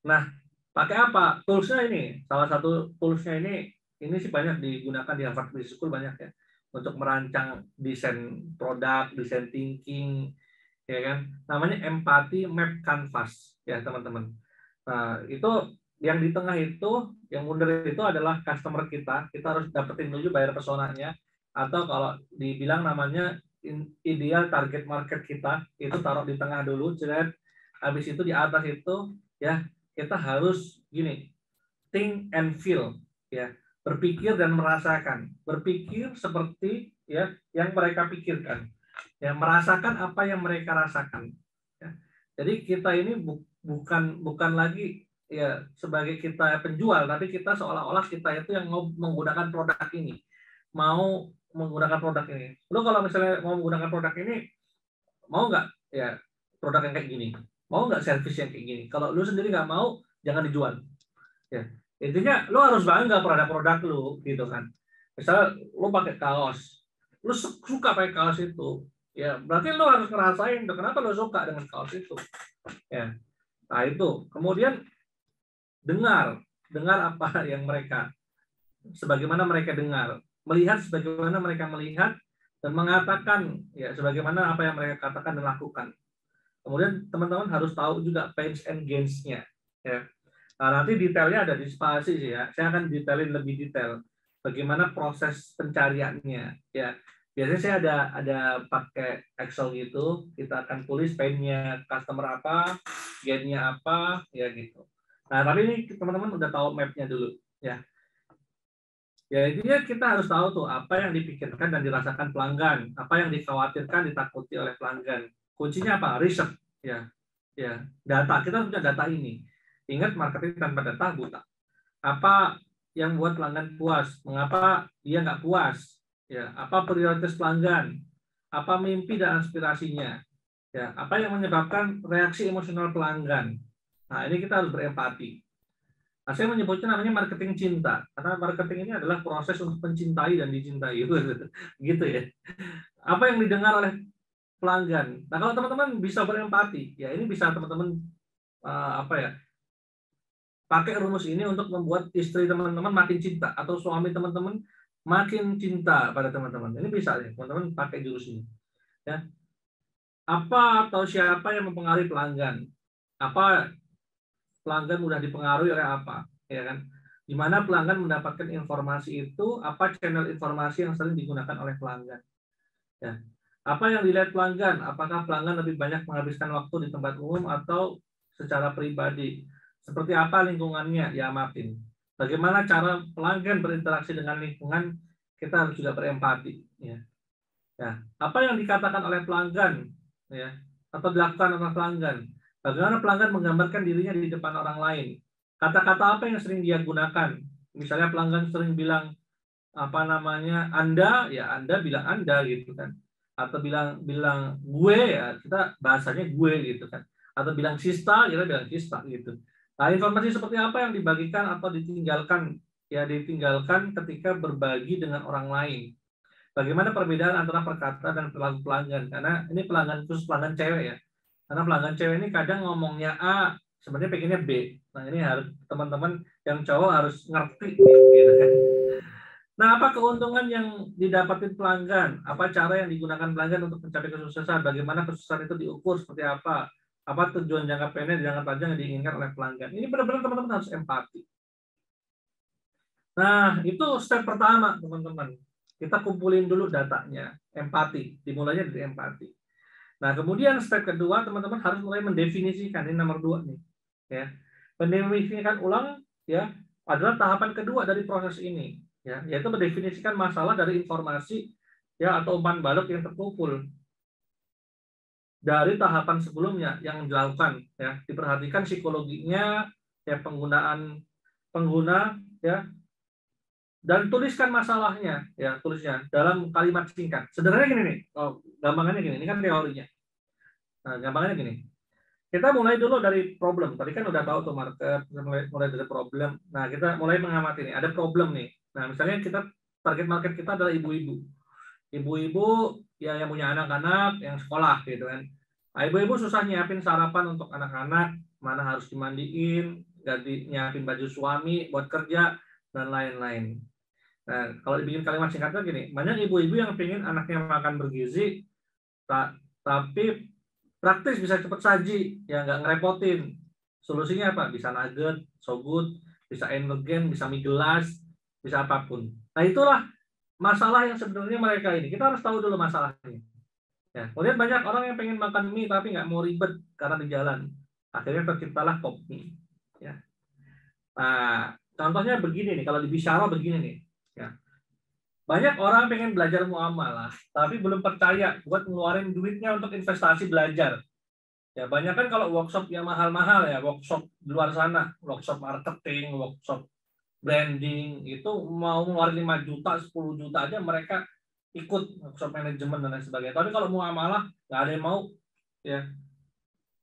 Nah, pakai apa? Toolsnya ini. Salah satu toolsnya ini sih banyak digunakan di Harvard Business School, banyak ya. Untuk merancang desain produk, desain thinking, ya kan? Namanya empathy map canvas, ya teman-teman. Nah, itu yang di tengah itu, yang mundur itu adalah customer kita. Kita harus dapetin dulu buyer personanya, atau kalau dibilang namanya ideal target market kita, itu taruh di tengah dulu, jelas. Habis itu di atas itu, ya kita harus gini, think and feel, ya, berpikir dan merasakan. Berpikir seperti ya yang mereka pikirkan, ya, merasakan apa yang mereka rasakan. Ya. Jadi kita ini bukan lagi ya sebagai kita penjual, tapi kita seolah-olah kita itu yang mau menggunakan produk ini, mau menggunakan produk ini. Lo kalau misalnya mau menggunakan produk ini, mau nggak ya produk yang kayak gini? Mau nggak servis yang kayak gini? Kalau lu sendiri nggak mau, jangan dijual. Ya. Intinya lu harus bangga produk-produk lu gitu kan. Misalnya lu pakai kaos, lu suka pakai kaos itu, ya berarti lu harus ngerasain kenapa lu suka dengan kaos itu. Ya. Nah itu. Kemudian dengar apa yang mereka, sebagaimana mereka dengar, melihat sebagaimana mereka melihat, dan mengatakan ya sebagaimana apa yang mereka katakan dan lakukan. Kemudian teman-teman harus tahu juga pains and gains-nya. Ya. Nah, nanti detailnya ada di spasi sih ya. Saya akan detailin lebih detail bagaimana proses pencariannya. Ya, biasanya saya ada pakai Excel gitu. Kita akan tulis pain-nya customer apa, gain-nya apa, ya gitu. Nah, tapi ini teman-teman udah tahu map-nya dulu, ya. Ya, intinya kita harus tahu tuh apa yang dipikirkan dan dirasakan pelanggan, apa yang dikhawatirkan, ditakuti oleh pelanggan. Kuncinya apa? Riset, ya, ya, data. Kita punya data ini. Ingat, marketing tanpa data buta. Apa yang buat pelanggan puas? Mengapa dia nggak puas? Ya, apa prioritas pelanggan? Apa mimpi dan aspirasinya? Ya, apa yang menyebabkan reaksi emosional pelanggan? Nah, ini kita harus berempati. Nah, saya menyebutnya namanya marketing cinta, karena marketing ini adalah proses untuk mencintai dan dicintai, gitu ya. Apa yang didengar oleh pelanggan. Nah, kalau teman-teman bisa berempati, ya ini bisa teman-teman apa ya, pakai rumus ini untuk membuat istri teman-teman makin cinta atau suami teman-teman makin cinta pada teman-teman. Ini bisa ya, teman-teman pakai jurus ini. Ya. Apa atau siapa yang mempengaruhi pelanggan? Apa pelanggan mudah dipengaruhi oleh apa, ya kan? Di mana pelanggan mendapatkan informasi itu, apa channel informasi yang sering digunakan oleh pelanggan, ya. Apa yang dilihat pelanggan? Apakah pelanggan lebih banyak menghabiskan waktu di tempat umum atau secara pribadi? Seperti apa lingkungannya? Ya, amatin. Bagaimana cara pelanggan berinteraksi dengan lingkungan? Kita harus juga berempati, ya. Ya, apa yang dikatakan oleh pelanggan, ya, atau dilakukan oleh pelanggan? Bagaimana pelanggan menggambarkan dirinya di depan orang lain? Kata-kata apa yang sering dia gunakan? Misalnya pelanggan sering bilang apa namanya Anda, ya Anda bilang Anda gitu kan. Atau bilang gue, ya kita bahasanya gue gitu kan. Atau bilang sista, kita bilang sista gitu. Nah, informasi seperti apa yang dibagikan atau ditinggalkan? Ya, ditinggalkan ketika berbagi dengan orang lain. Bagaimana perbedaan antara perkataan dan perilaku pelanggan? Karena ini pelanggan, khusus pelanggan cewek ya. Karena pelanggan cewek ini kadang ngomongnya A, sebenarnya pengennya B. Nah, ini harus teman-teman yang cowok harus ngerti gitu kan. Nah, apa keuntungan yang didapatin pelanggan? Apa cara yang digunakan pelanggan untuk mencapai kesuksesan? Bagaimana kesuksesan itu diukur seperti apa? Apa tujuan jangka pendek dan jangka panjang yang diinginkan oleh pelanggan? Ini benar-benar teman-teman harus empati. Nah, itu step pertama, teman-teman. Kita kumpulin dulu datanya, empati. Dimulainya dari empati. Nah, kemudian step kedua, teman-teman harus mulai mendefinisikan. Ini nomor 2 nih. Ya. Mendefinisikan ulang ya adalah tahapan kedua dari proses ini. Ya, yaitu mendefinisikan masalah dari informasi ya atau umpan balik yang terkumpul. dari tahapan sebelumnya yang dilakukan, ya. Diperhatikan psikologinya, ya, pengguna, ya, dan tuliskan masalahnya, ya, tulisnya dalam kalimat singkat. Sederhananya gini nih, gampangannya gini, ini kan teorinya. Nah, gampangannya gini. Kita mulai dulu dari problem. Tadi kan udah tahu tuh market, mulai dari problem. Nah, kita mulai mengamati nih, ada problem nih. Nah, misalnya kita target market kita adalah ibu-ibu. Ibu-ibu ya yang punya anak-anak yang sekolah gitu kan. Nah, ibu-ibu susah nyiapin sarapan untuk anak-anak, mana harus dimandiin, ganti nyiapin baju suami buat kerja dan lain-lain. Nah, kalau dibikin kalimat singkatnya gini, banyak ibu-ibu yang pengen anaknya makan bergizi, tapi praktis bisa cepat saji, ya nggak ngerepotin. Solusinya apa? Bisa nugget, so good, bisa energen, bisa mie gelas, bisa apapun. Nah itulah masalah yang sebenarnya mereka ini. Kita harus tahu dulu masalahnya. Ya, kemudian banyak orang yang pengen makan mie tapi nggak mau ribet karena di jalan. Akhirnya terciptalah pop mie. Ya. Nah, contohnya begini nih, kalau di Bisyara begini nih. Ya. Banyak orang pengen belajar muamalah, tapi belum percaya buat ngeluarin duitnya untuk investasi belajar. Ya, banyak kan kalau workshop yang mahal-mahal ya, workshop di luar sana, workshop marketing, workshop branding, itu mau ngeluarin 5 juta, 10 juta aja mereka ikut workshop manajemen dan lain sebagainya. Tapi kalau muamalah, nggak ada yang mau. Ya,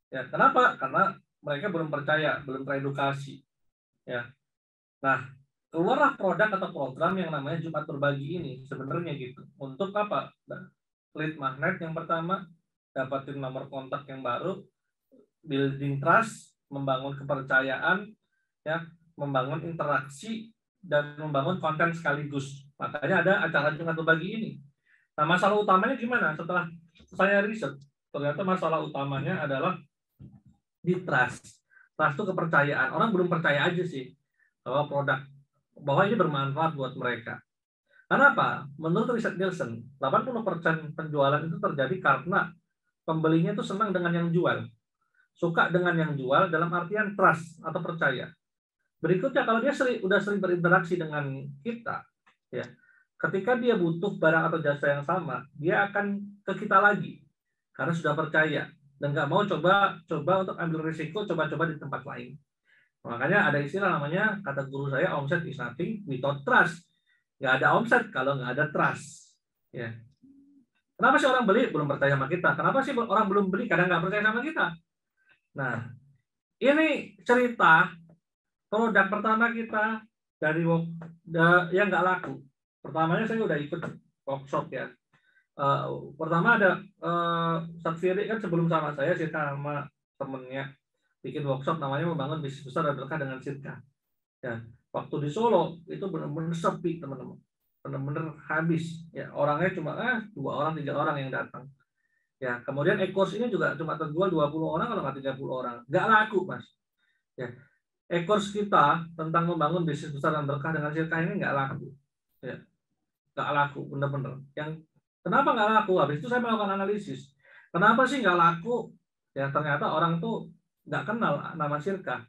ya kenapa? Karena mereka belum percaya, belum teredukasi. Ya, nah keluarlah produk atau program yang namanya Jumat Berbagi ini sebenarnya gitu. Untuk apa? Lead magnet yang pertama, dapatin nomor kontak yang baru, building trust, membangun kepercayaan, ya, membangun interaksi dan membangun konten sekaligus. Makanya ada acara Jumat Berbagi ini. Nah, masalah utamanya gimana? Setelah saya riset, ternyata masalah utamanya adalah di trust. Trust itu kepercayaan. Orang belum percaya aja sih bahwa ini bermanfaat buat mereka. Kenapa? Menurut riset Nielsen, 80% penjualan itu terjadi karena pembelinya itu senang dengan yang jual. Suka dengan yang jual dalam artian trust atau percaya. Berikutnya, kalau dia udah sering berinteraksi dengan kita, ya, ketika dia butuh barang atau jasa yang sama, dia akan ke kita lagi karena sudah percaya dan nggak mau coba untuk ambil risiko, coba-coba di tempat lain. Makanya ada istilah namanya, kata guru saya, omset is nothing without trust. Nggak ada omset kalau nggak ada trust. Ya. Kenapa sih orang beli belum percaya sama kita? Kenapa sih orang belum beli kadang nggak percaya sama kita? Nah, ini cerita produk pertama kita dari yang nggak laku. Pertamanya saya udah ikut workshop ya. Pertama ada Ustadz Firly kan sebelum sama saya, Sirka sama temennya bikin workshop namanya membangun bisnis besar dan berkah dengan Sirka. Ya, waktu di Solo itu benar-benar sepi teman-teman, benar-benar habis. Ya, orangnya cuma 2 orang 3 orang yang datang. Ya, kemudian e-course ini juga cuma terjual 20 orang kalau nggak 30 orang, nggak laku mas. Ya, e-course kita tentang membangun bisnis besar dan berkah dengan Sirka ini nggak laku. Ya, nggak laku benar-benar. Yang kenapa nggak laku? Habis itu saya melakukan analisis. Kenapa sih nggak laku? Ya ternyata orang tuh nggak kenal nama Sirka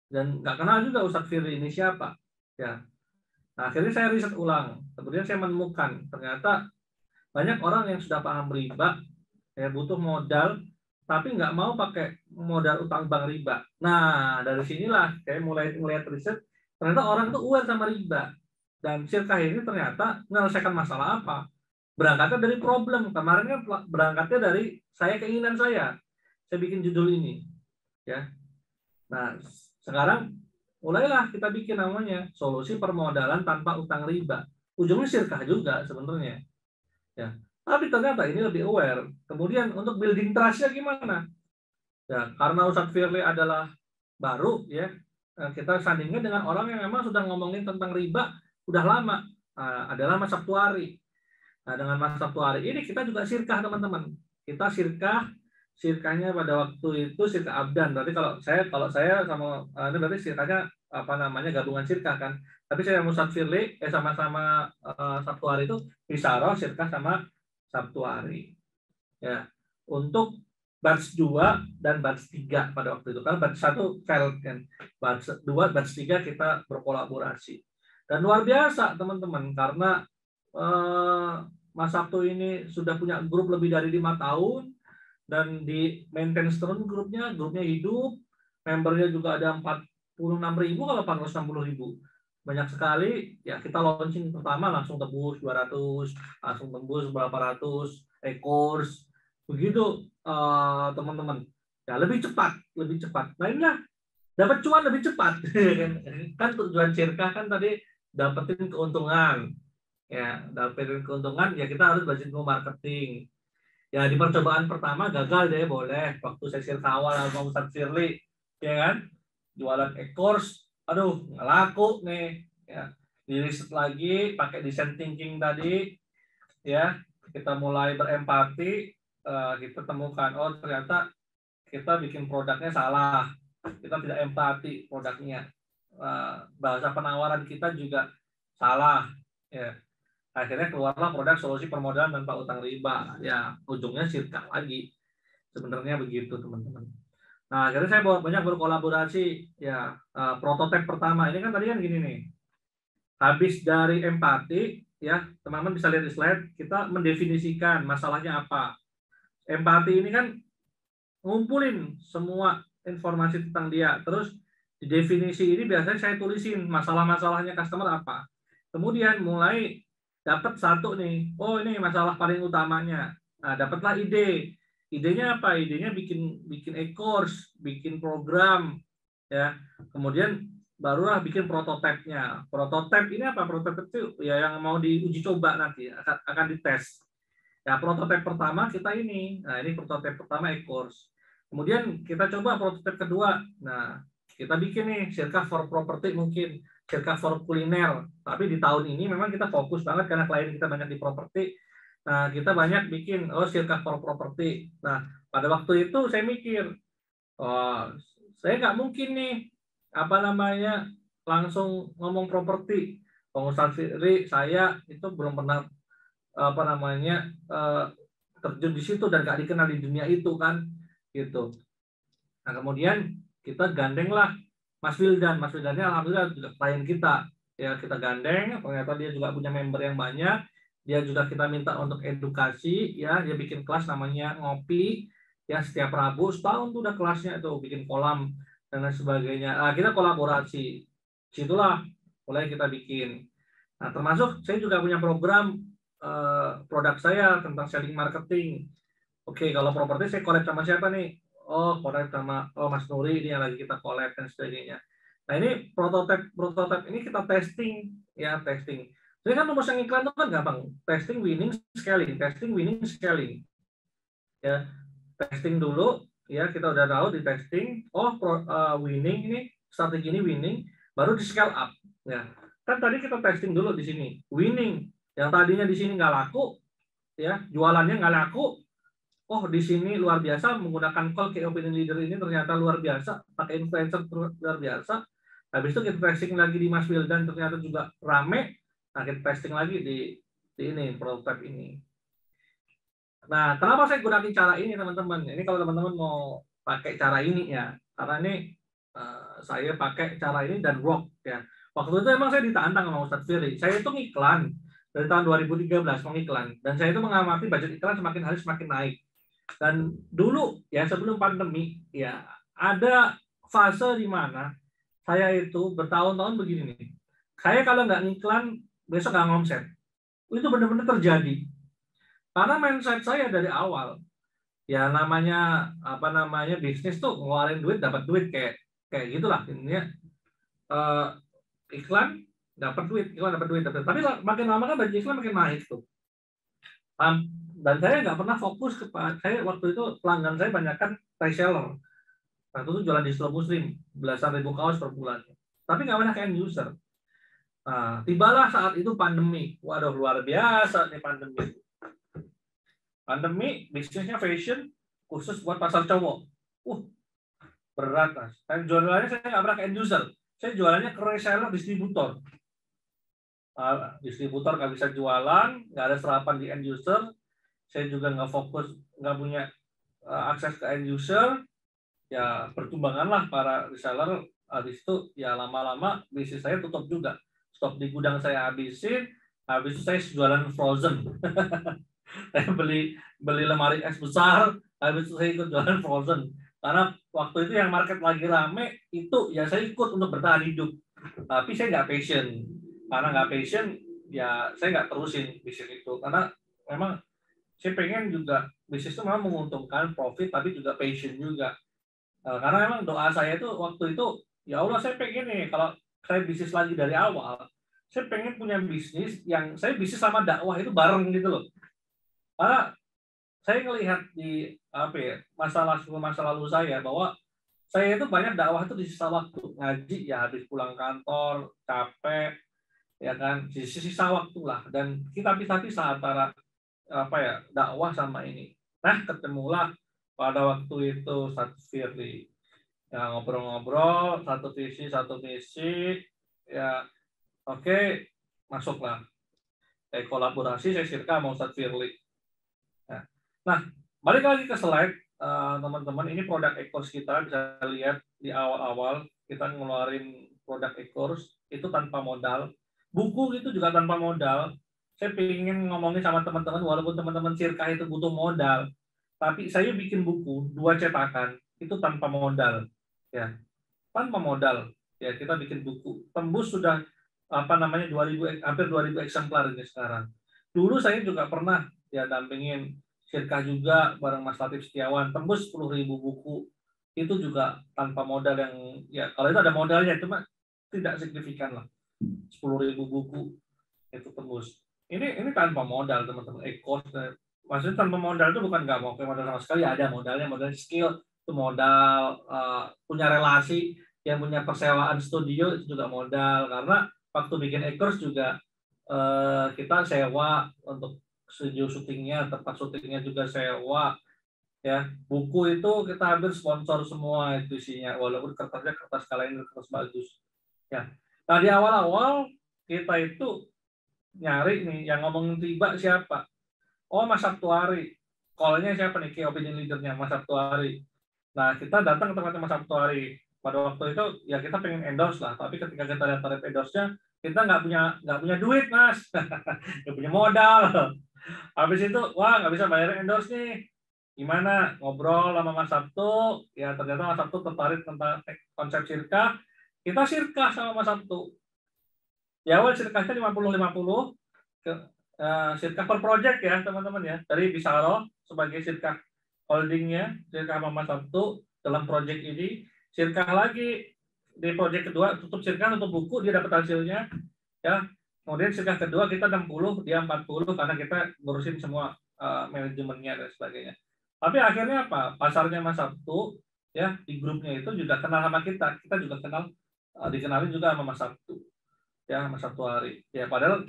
dan nggak kenal juga Ustadz Firly ini siapa. Ya, nah, akhirnya saya riset ulang. Kemudian saya menemukan ternyata banyak orang yang sudah paham riba, ya butuh modal, tapi nggak mau pakai modal utang bank riba. Nah dari sinilah saya mulai melihat riset. Ternyata orang tuh aware sama riba. Dan Sirka ini ternyata menyelesaikan masalah apa? Berangkatnya dari problem. Kemarinnya berangkatnya dari keinginan saya. Saya bikin judul ini. Ya. Nah, sekarang mulailah kita bikin namanya solusi permodalan tanpa utang riba. Ujungnya Sirka juga sebenarnya. Ya. Tapi ternyata ini lebih aware. Kemudian untuk building trust-nya gimana? Ya, karena Ustadz Firly adalah baru, ya, kita sandingnya dengan orang yang memang sudah ngomongin tentang riba udah lama, adalah Mas Sabtuari. Nah, dengan Mas Sabtuari ini kita juga sirkah teman-teman. Kita sirkahnya pada waktu itu sirkah Abdan. Berarti kalau saya sama ini berarti sirkahnya apa namanya gabungan sirkah kan. Tapi saya sama Ustadz Firly sama-sama Sabtuari itu Bisyara sirkah sama Sabtuari. Ya, untuk batch 2 dan batch 3 pada waktu itu. Kan batch 1 failed kan. Batch 2, batch 3 kita berkolaborasi. Dan luar biasa teman-teman karena Mas Sabtu ini sudah punya grup lebih dari 5 tahun dan di maintenance terus grupnya hidup, membernya juga ada 46.000 kalau 460.000. Banyak sekali, ya kita launching pertama langsung tembus 200, langsung tembus berapa ratus e-course, begitu teman-teman. Ya lebih cepat. Nah inilah dapat cuan lebih cepat. Kan tujuan Circa kan tadi dapetin keuntungan. Ya, dapetin keuntungan ya kita harus belajar marketing. Ya di percobaan pertama gagal deh boleh waktu saya Circa awal sama Ustadz Firly, ya kan? Jualan e-course, aduh nggak laku nih. Ya, di riset lagi pakai design thinking tadi, ya kita mulai berempati, kita temukan oh ternyata kita bikin produknya salah, kita tidak empati produknya, bahasa penawaran kita juga salah, ya akhirnya keluarlah produk solusi permodalan tanpa utang riba, ya ujungnya Circa lagi sebenarnya begitu teman-teman. Nah akhirnya saya banyak berkolaborasi, ya prototipe pertama ini kan tadi kan gini nih, habis dari empati, ya teman-teman bisa lihat di slide, kita mendefinisikan masalahnya apa. Empati ini kan ngumpulin semua informasi tentang dia. Terus di definisi ini biasanya saya tulisin masalah-masalahnya customer apa. Kemudian mulai dapat satu nih, oh ini masalah paling utamanya. Nah, dapatlah ide. Idenya apa? Idenya bikin e-course, bikin program, ya. Kemudian barulah bikin prototipenya. Prototip ini apa? Prototip itu ya yang mau diuji coba nanti, akan dites. Ya, prototip pertama kita ini. Nah, ini prototip pertama e-course. Kemudian kita coba prototip kedua. Nah, kita bikin nih Circa for property mungkin, Circa for kuliner. Tapi di tahun ini memang kita fokus banget karena klien kita banyak di properti. Nah, kita banyak bikin Circa for property. Nah, pada waktu itu saya mikir, oh, saya nggak mungkin nih langsung ngomong properti. Pengusaha Fitri saya itu belum pernah terjun di situ dan gak dikenal di dunia itu kan gitu. Nah kemudian kita gandenglah Mas Wildannya alhamdulillah juga klien kita, ya kita gandeng, ternyata dia juga punya member yang banyak, dia juga kita minta untuk edukasi, ya dia bikin kelas namanya ngopi, ya setiap Rabu setahun tuh udah kelasnya itu bikin kolam dan lain sebagainya. Nah, kita kolaborasi, situlah mulai kita bikin. Nah termasuk saya juga punya program produk saya tentang selling marketing. Oke, kalau properti saya collab sama siapa nih? Oh, collab sama Mas Nuri ini yang lagi kita collab dan sebagainya. Nah, ini prototipe ini kita testing, ya testing. Jadi kan rumus yang iklan itu kan gampang. Testing, winning, scaling. Ya, testing dulu, ya kita udah tahu di testing. Oh, winning ini strategi ini winning, baru di scale up. Ya, kan tadi kita testing dulu di sini, winning. Yang tadinya di sini nggak laku, ya jualannya nggak laku. Oh di sini luar biasa menggunakan call key opinion leader ini ternyata luar biasa, pakai influencer luar biasa. Habis itu kita testing lagi di Mas Wildan ternyata juga rame. Nah kita testing lagi di ini prototype ini. Nah kenapa saya gunakan cara ini teman-teman? Ini kalau teman-teman mau pakai cara ini ya, karena ini saya pakai cara ini dan work ya. Waktu itu emang saya ditantang sama Ustadz Firly. Saya itu ngiklan dari tahun 2013 mengiklan, dan saya itu mengamati budget iklan semakin hari semakin naik. Dan dulu ya sebelum pandemi ya ada fase di mana saya itu bertahun-tahun begini nih. Saya kalau nggak ngiklan besok nggak ngomset. Itu benar-benar terjadi. Karena mindset saya dari awal ya namanya bisnis tuh ngeluarin duit dapat duit kayak gitulah intinya. Iklan dapat duit. Tapi makin lama kan budget iklan makin naik tuh. Dan saya nggak pernah fokus kepada, saya waktu itu pelanggan saya banyak kan reseller. Waktu itu jualan distro muslim, belasan ribu kaos per bulan. Tapi nggak banyak end user. Nah, tibalah saat itu pandemi. Waduh, luar biasa nih pandemi. Pandemi, bisnisnya fashion, khusus buat pasar cowok. Berat, Mas. Dan jualannya saya nggak pernah ke end user. Saya jualannya ke reseller, distributor. Distributor nggak bisa jualan, nggak ada serapan di end user. Saya juga nggak fokus, nggak punya akses ke end user, ya pertumbanganlah para reseller. Habis itu ya lama-lama bisnis saya tutup juga, stok di gudang saya habisin, habis itu saya jualan frozen. Saya beli lemari es besar, Habis itu saya ikut jualan frozen. Karena waktu itu yang market lagi rame, itu ya saya ikut untuk bertahan hidup. Tapi saya nggak passion. Karena nggak passion, ya saya nggak terusin bisnis itu. Karena memang saya pengen juga bisnis itu memang menguntungkan profit, tapi juga passion juga. Karena memang doa saya itu waktu itu, ya Allah saya pengen nih, kalau saya bisnis lagi dari awal, saya pengen punya bisnis yang saya bisnis sama dakwah itu bareng gitu loh. Karena saya melihat di apa ya, masa lalu saya bahwa saya itu banyak dakwah itu di sisa waktu ngaji ya, habis pulang kantor capek ya kan, di sisa waktu lah, dan kita pisah-pisah antara apa ya, dakwah sama ini. Nah ketemulah pada waktu itu Ustadz Firly ya, ngobrol-ngobrol, satu visi ya, oke, masuklah kolaborasi saya sirka sama Ustadz Firly. Nah, balik lagi ke slide, teman-teman. Ini produk e-course kita, bisa lihat di awal-awal kita ngeluarin produk e-course itu tanpa modal. Buku itu juga tanpa modal. Saya ingin ngomongin sama teman-teman, walaupun teman-teman Sirka itu butuh modal, tapi saya bikin buku 2 cetakan itu tanpa modal, ya, tanpa modal. Ya, kita bikin buku tembus sudah apa namanya 2000, hampir 2000 eksemplar ini sekarang. Dulu saya juga pernah ya dampingin Sirka juga bareng Mas Latif Setiawan, tembus 10.000 buku. Itu juga tanpa modal yang, ya kalau itu ada modalnya, cuma tidak signifikan lah. 10.000 buku itu tembus. Ini tanpa modal, teman-teman. E-course, maksudnya tanpa modal itu bukan nggak mau pakai modal sama sekali, ada modalnya, modal skill, itu modal, punya relasi, yang punya persewaan studio itu juga modal, karena waktu bikin e-course juga kita sewa untuk studio syutingnya, tempat syutingnya juga sewa, ya. Buku itu kita ambil sponsor semua itu isinya, walaupun kertasnya kertas kalender, kertas bagus, ya. Nah di awal-awal kita itu nyari nih yang ngomongin tiba siapa. Oh, Mas Sabtuari, call-nya siapa nih, key opinion leader-nya Mas Sabtuari. Nah kita datang ke tempatnya Mas Sabtuari. Pada waktu itu ya kita pengen endorse lah, tapi ketika kita lihat tarif endorse-nya, kita nggak punya duit, Mas. Nggak punya modal. Habis itu, wah nggak bisa bayar endorse nih. Gimana? Ngobrol sama Mas Sabtu, ya ternyata Mas Sabtu tertarik tentang konsep Sirka. Kita Sirka sama Mas Sabtu. Ya awal Sirkanya 50-50, Sirka per project ya teman-teman ya. Dari Bisaro sebagai Sirka holdingnya, Sirka sama Mas Sabtu dalam project ini. Sirka lagi di project kedua, tutup Sirka, tutup buku, dia dapat hasilnya. Ya, kemudian Sirka kedua kita 60, dia 40 karena kita ngurusin semua manajemennya dan sebagainya. Tapi akhirnya apa? Pasarnya Mas Sabtu ya, di grupnya itu juga kenal sama kita juga kenal, dikenalin juga sama Mas Sabtu. Ya, Mas Sabtuari. Ya, padahal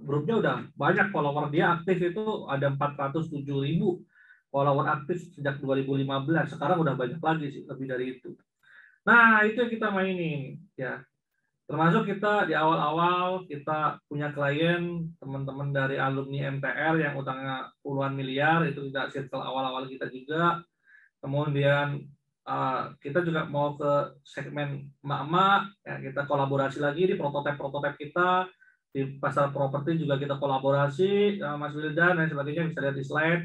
grupnya udah banyak follower, dia aktif itu ada 407.000 follower aktif sejak 2015. Sekarang udah banyak lagi sih, lebih dari itu. Nah, itu yang kita mainin ya. Termasuk kita di awal-awal kita punya klien teman-teman dari alumni MTR yang utangnya puluhan miliar, itu tidak circle awal-awal kita juga. Kemudian kita juga mau ke segmen emak-emak, ya, kita kolaborasi lagi di prototipe kita di pasar properti juga kita kolaborasi sama Mas Wildan dan sebagainya, bisa lihat di slide.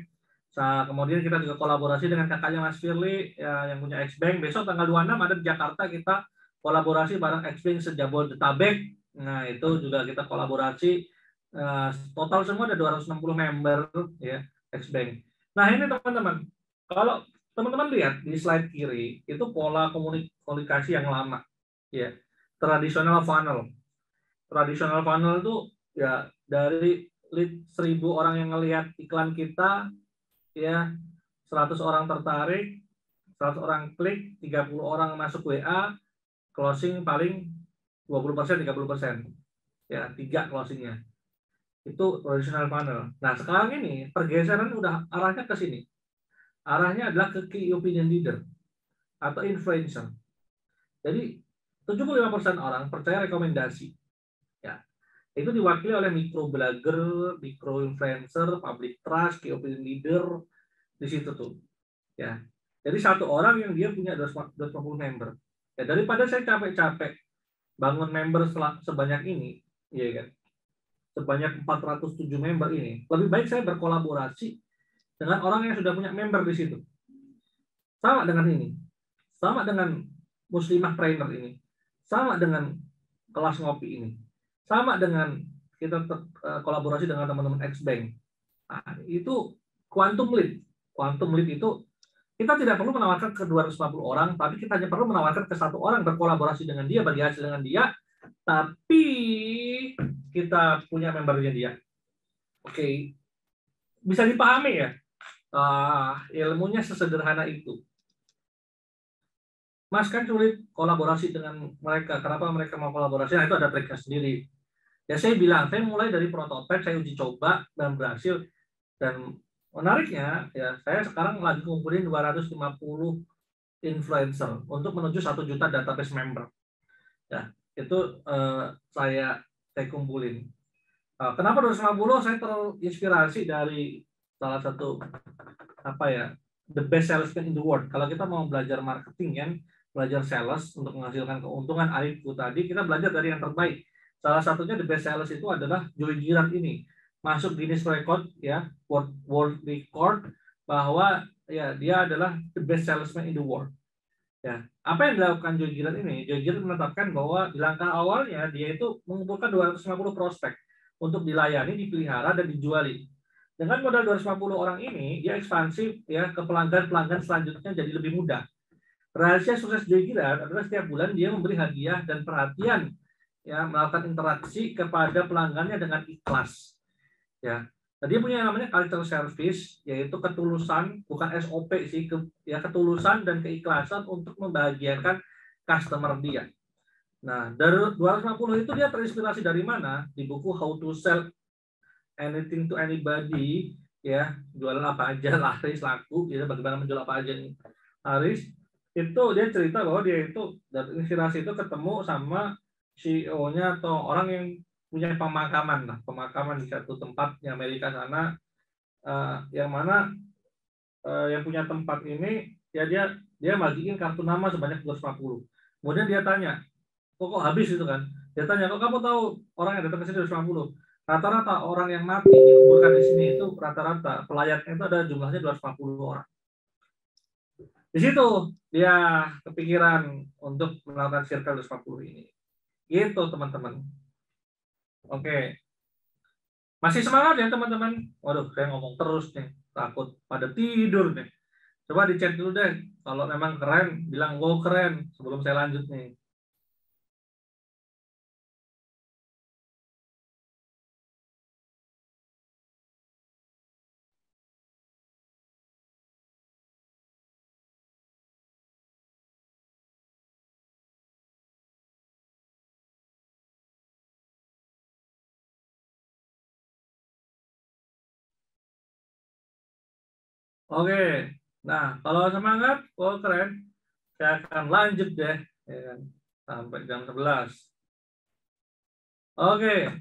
Nah, kemudian kita juga kolaborasi dengan kakaknya Mas Firly ya, yang punya X-Bank. Besok tanggal 26 ada di Jakarta, kita kolaborasi bareng X-Bank sejabodetabek. Nah, itu juga kita kolaborasi. Total semua ada 260 member ya, X-Bank. Nah, ini teman-teman, kalau teman-teman lihat di slide kiri itu pola komunikasi yang lama ya, tradisional funnel itu ya dari 1.000 orang yang ngelihat iklan kita ya, 100 orang tertarik, 100 orang klik, 30 orang masuk WA, closing paling 20%, 30% ya, 3 closingnya itu tradisional funnel. Nah sekarang ini pergeseran udah arahnya ke sini. Arahnya adalah ke key opinion leader atau influencer. Jadi 75% orang percaya rekomendasi. Ya, itu diwakili oleh microblogger, micro-influencer, public trust, key opinion leader di situ tuh. Ya, jadi satu orang yang dia punya 250 member. Ya, daripada saya capek-capek bangun member sebanyak ini, ya kan, sebanyak 407 member ini, lebih baik saya berkolaborasi dengan orang yang sudah punya member di situ. sama dengan ini, sama dengan muslimah trainer ini, sama dengan kelas ngopi ini, sama dengan kita kolaborasi dengan teman-teman X-Bank. Nah, itu quantum leap. Quantum leap itu kita tidak perlu menawarkan ke 250 orang, tapi kita hanya perlu menawarkan ke satu orang berkolaborasi dengan dia, bagi hasil dengan dia, tapi kita punya membernya dia. Oke, bisa dipahami ya? Ilmunya sesederhana itu. Mas kan sulit kolaborasi dengan mereka. Kenapa mereka mau kolaborasi? Nah, itu ada triknya sendiri. Ya saya bilang, saya mulai dari prototipe, saya uji coba dan berhasil. Dan menariknya, ya saya sekarang lagi kumpulin 250 influencer untuk menuju 1 juta database member. Ya, itu saya kumpulin. Kenapa 250? Saya terinspirasi dari salah satu the best salesman in the world. Kalau kita mau belajar marketing kan, belajar sales untuk menghasilkan keuntungan Arifku tadi, kita belajar dari yang terbaik. Salah satunya the best sales itu adalah Joy Girard ini. Masuk Guinness Record ya, world record, bahwa ya dia adalah the best salesman in the world. Ya, apa yang dilakukan Joy Girard ini? Joy Girard menetapkan bahwa di langkah awalnya dia itu mengumpulkan 250 prospek untuk dilayani, dipelihara dan dijuali. Dengan modal 250 orang ini, dia ekspansif ya ke pelanggan-pelanggan selanjutnya jadi lebih mudah. Rahasia sukses Joy Girard adalah setiap bulan dia memberi hadiah dan perhatian, ya, melakukan interaksi kepada pelanggannya dengan ikhlas. Ya, dia punya yang namanya culture service, yaitu ketulusan, bukan SOP sih, ketulusan dan keikhlasan untuk membahagiakan customer dia. Nah, dari 250 itu dia terinspirasi dari mana? Di buku How to Sell Anything to Anybody, ya, jualan apa aja laris laku, ya, bagaimana menjual apa aja laris. Itu dia cerita bahwa dia itu dari inspirasi itu ketemu sama CEO-nya atau orang yang punya pemakaman di satu tempat di Amerika sana, yang mana yang punya tempat ini ya dia bagiin kartu nama sebanyak 250. Kemudian dia tanya, kok habis itu kan? Dia tanya, kok kamu tahu orang yang datang ke sini 250? Rata-rata orang yang mati dikuburkan di sini itu rata-rata pelayatnya itu ada jumlahnya 250 orang. Di situ dia kepikiran untuk melakukan circle 250 ini. Gitu teman-teman. Oke. Masih semangat ya teman-teman? Waduh, saya ngomong terus nih. Takut pada tidur nih. Coba di chat dulu deh. Kalau memang keren, bilang wow keren sebelum saya lanjut nih. Oke. Nah, kalau semangat, wow keren. Saya akan lanjut deh. Ya kan? Sampai jam 11. Oke.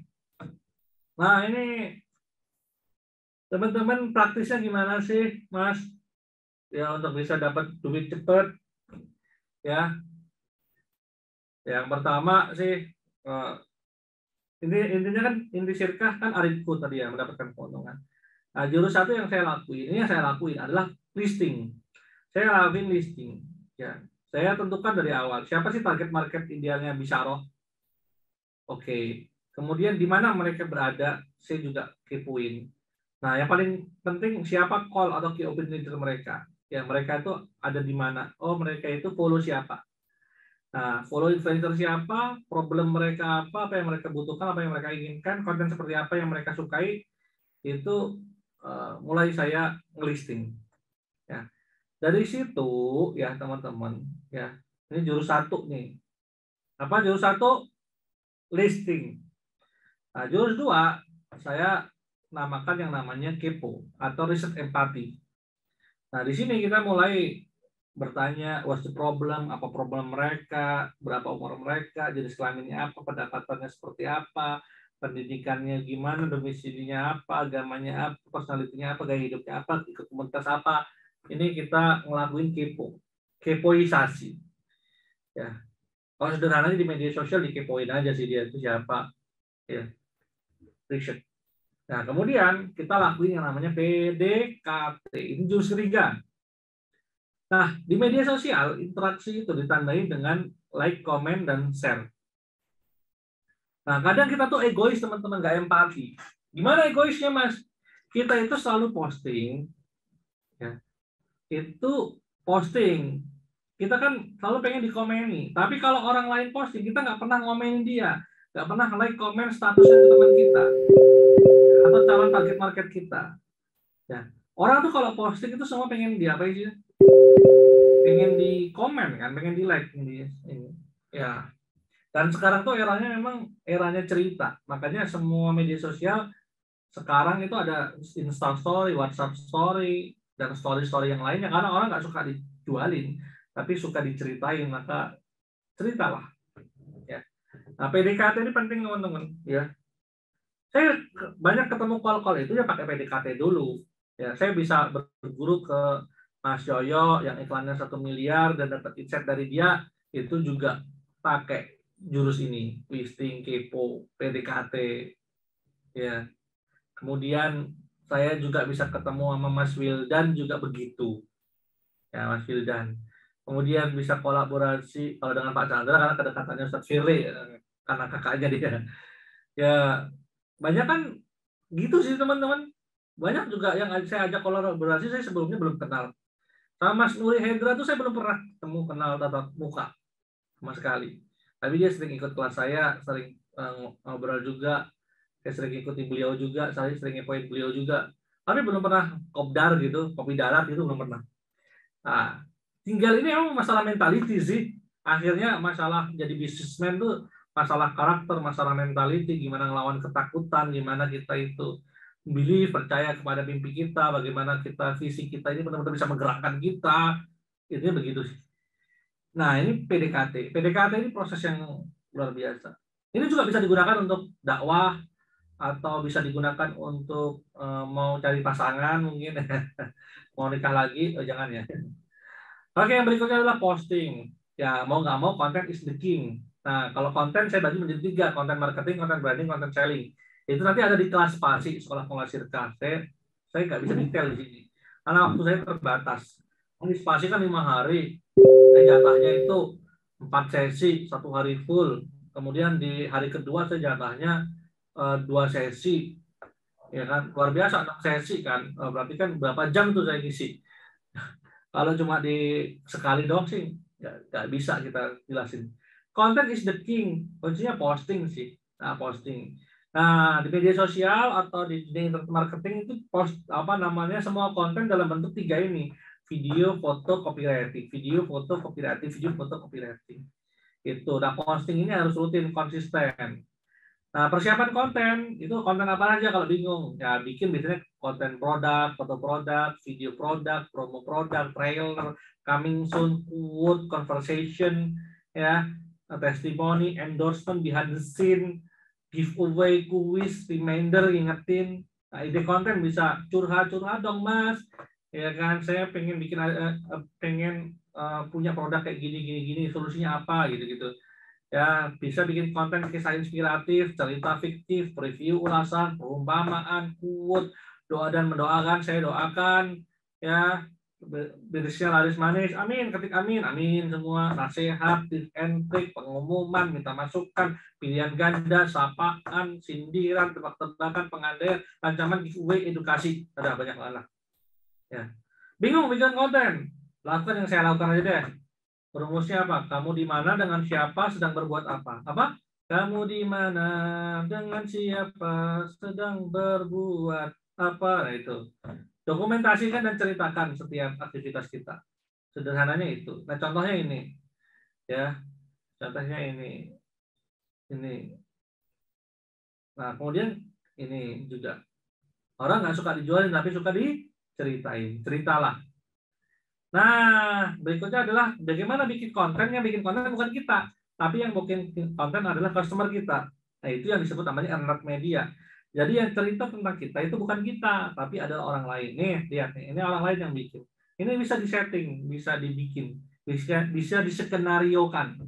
Nah, ini teman-teman praktisnya gimana sih, Mas? Ya, untuk bisa dapat duit cepat. Ya. Yang pertama sih, ini intinya kan inti syirkah kan Arifku tadi ya, mendapatkan keuntungan. Nah, jurus satu yang saya lakuin, ini yang saya lakuin adalah listing. Saya lakuin listing. Ya, saya tentukan dari awal siapa sih target market idealnya Bisaroh. Oke. Kemudian di mana mereka berada, saya juga kepoin. Nah, yang paling penting siapa call atau key opinion leader mereka. Ya, mereka itu ada di mana. Oh, mereka itu follow siapa. Nah, follow influencer siapa, problem mereka apa yang mereka butuhkan, apa yang mereka inginkan, konten seperti apa yang mereka sukai, itu mulai saya ngelisting. Ya. Dari situ ya teman-teman, ya ini jurus satu nih. Apa jurus satu? Listing. Nah, jurus dua saya namakan yang namanya kepo atau riset empati. Nah, di sini kita mulai bertanya, what's the problem, apa problem mereka, berapa umur mereka, jenis kelaminnya apa, pendapatannya seperti apa, pendidikannya gimana, domisilinya apa, agamanya apa, personalitinya apa, gaya hidupnya apa, ikut komunitas apa. Ini kita ngelakuin kepoisasi. Ya, kalau sederhananya di media sosial dikepoin aja sih dia itu siapa. Ya, riset. Nah, kemudian kita lakuin yang namanya PDKT. Ini jurus ketiga. Nah, di media sosial, interaksi itu ditandai dengan like, comment, dan share. Nah, kadang kita tuh egois, teman-teman, nggak empati. Gimana egoisnya, Mas? Kita itu selalu posting, ya, itu posting. Kita kan selalu pengen dikomeni. Tapi kalau orang lain posting, kita nggak pernah ngomenin dia. Nggak pernah like, comment, statusnya teman kita. Atau calon target market kita. Ya. Orang tuh kalau posting itu semua pengen dia apa sih? Pengen di komen kan, pengen di like ini. Ya. Dan sekarang tuh eranya memang eranya cerita. Makanya semua media sosial sekarang itu ada Insta Story, WhatsApp Story, dan story-story yang lainnya. Karena orang nggak suka dijualin, tapi suka diceritain. Maka ceritalah. Ya. Nah, PDKT ini penting, teman-teman. Ya. Saya banyak ketemu call-call itu ya pakai PDKT dulu. Ya, saya bisa berguru ke Mas Yoyo yang iklannya 1 miliar dan dapat insight dari dia, itu juga pakai jurus ini, listing, kepo, PDKT. Ya. Kemudian saya juga bisa ketemu sama Mas Wildan juga begitu. Ya, Mas Wildan. Kemudian bisa kolaborasi kalau dengan Pak Chandra karena kedekatannya Ustadz Firly, karena kakaknya dia. Ya, banyak kan gitu sih, teman-teman. Banyak juga yang saya ajak kolaborasi, saya sebelumnya belum kenal. Sama Mas Nuri Hendra tuh saya belum pernah ketemu, kenal tatap muka sama sekali. Tapi dia sering ikut kelas saya, sering ngobrol juga. Saya sering ikuti beliau juga, saya sering ngepoin beliau juga. Tapi belum pernah kopdar gitu, kopi darat gitu belum pernah. Nah, tinggal ini emang masalah mentality sih. Akhirnya masalah jadi businessman tuh masalah karakter, masalah mentality, gimana ngelawan ketakutan, gimana kita itu believe, percaya kepada mimpi kita, bagaimana kita visi kita ini benar-benar bisa menggerakkan kita. Itu begitu sih. Nah, ini PDKT. PDKT ini proses yang luar biasa. Ini juga bisa digunakan untuk dakwah atau bisa digunakan untuk mau cari pasangan mungkin. Mau nikah lagi, oh jangan ya. Oke, yang berikutnya adalah posting. Ya, mau nggak mau, content is the king. Nah, kalau konten saya bagi menjadi 3, konten marketing, konten branding, konten selling. Itu nanti ada di kelas PASI, Sekolah Pengolah Sirka. Saya nggak bisa detail di sini. Karena waktu saya terbatas. Di PASI kan 5 hari. Jatahnya itu 4 sesi, 1 hari full. Kemudian di hari kedua saya jatahnya 2 sesi. Ya kan, luar biasa 6 sesi kan. Berarti kan berapa jam tuh saya ngisi. Kalau cuma di sekali doang sih nggak bisa kita jelasin. Content is the king, kuncinya posting sih. Nah, posting. Nah, di media sosial atau di internet marketing itu post apa namanya, semua konten dalam bentuk 3 ini. Video, foto, copywriting. Video, foto, copywriting. Video, foto, copywriting. Itu. Nah, posting ini harus rutin, konsisten. Nah, persiapan konten, itu konten apa aja kalau bingung? Ya, bikin biasanya konten produk, foto produk, video produk, promo produk, trailer, coming soon, quote, conversation, ya, testimoni, endorsement, behind the scene, giveaway, quiz, reminder, ingetin. Nah, ide konten bisa curhat-curhat dong, Mas. Ya kan, saya pengen bikin pengen punya produk kayak gini, solusinya apa gitu-gitu. Ya, bisa bikin konten kisah inspiratif, cerita fiktif, review ulasan, perumpamaan, quote, doa dan mendoakan, saya doakan, ya, berisnya laris manis, amin, ketik amin, amin semua, nasihat, tips and trik, pengumuman, minta masukan, pilihan ganda, sapaan, sindiran, tebak-tebakan, pengandaian, ancaman, giveaway, edukasi, ada banyak banget. Ya. Bingung bikin konten, lakukan yang saya lakukan aja deh. Rumusnya apa? Kamu di mana, dengan siapa, sedang berbuat apa? Apa? Kamu di mana, dengan siapa, sedang berbuat apa? Nah, itu. Dokumentasikan dan ceritakan setiap aktivitas kita. Sederhananya itu. Nah, contohnya ini. Ya. Contohnya ini. Ini. Nah, kemudian ini juga. Orang nggak suka dijualin, tapi suka diceritain. Ceritalah. Nah, berikutnya adalah bagaimana bikin konten. Yang bikin konten bukan kita, tapi yang bikin konten adalah customer kita. Nah, itu yang disebut namanya earned media. Jadi yang cerita tentang kita itu bukan kita, tapi ada orang lain. Nih, lihat nih, ini orang lain yang bikin. Ini bisa disetting, bisa dibikin, bisa diskenariokan.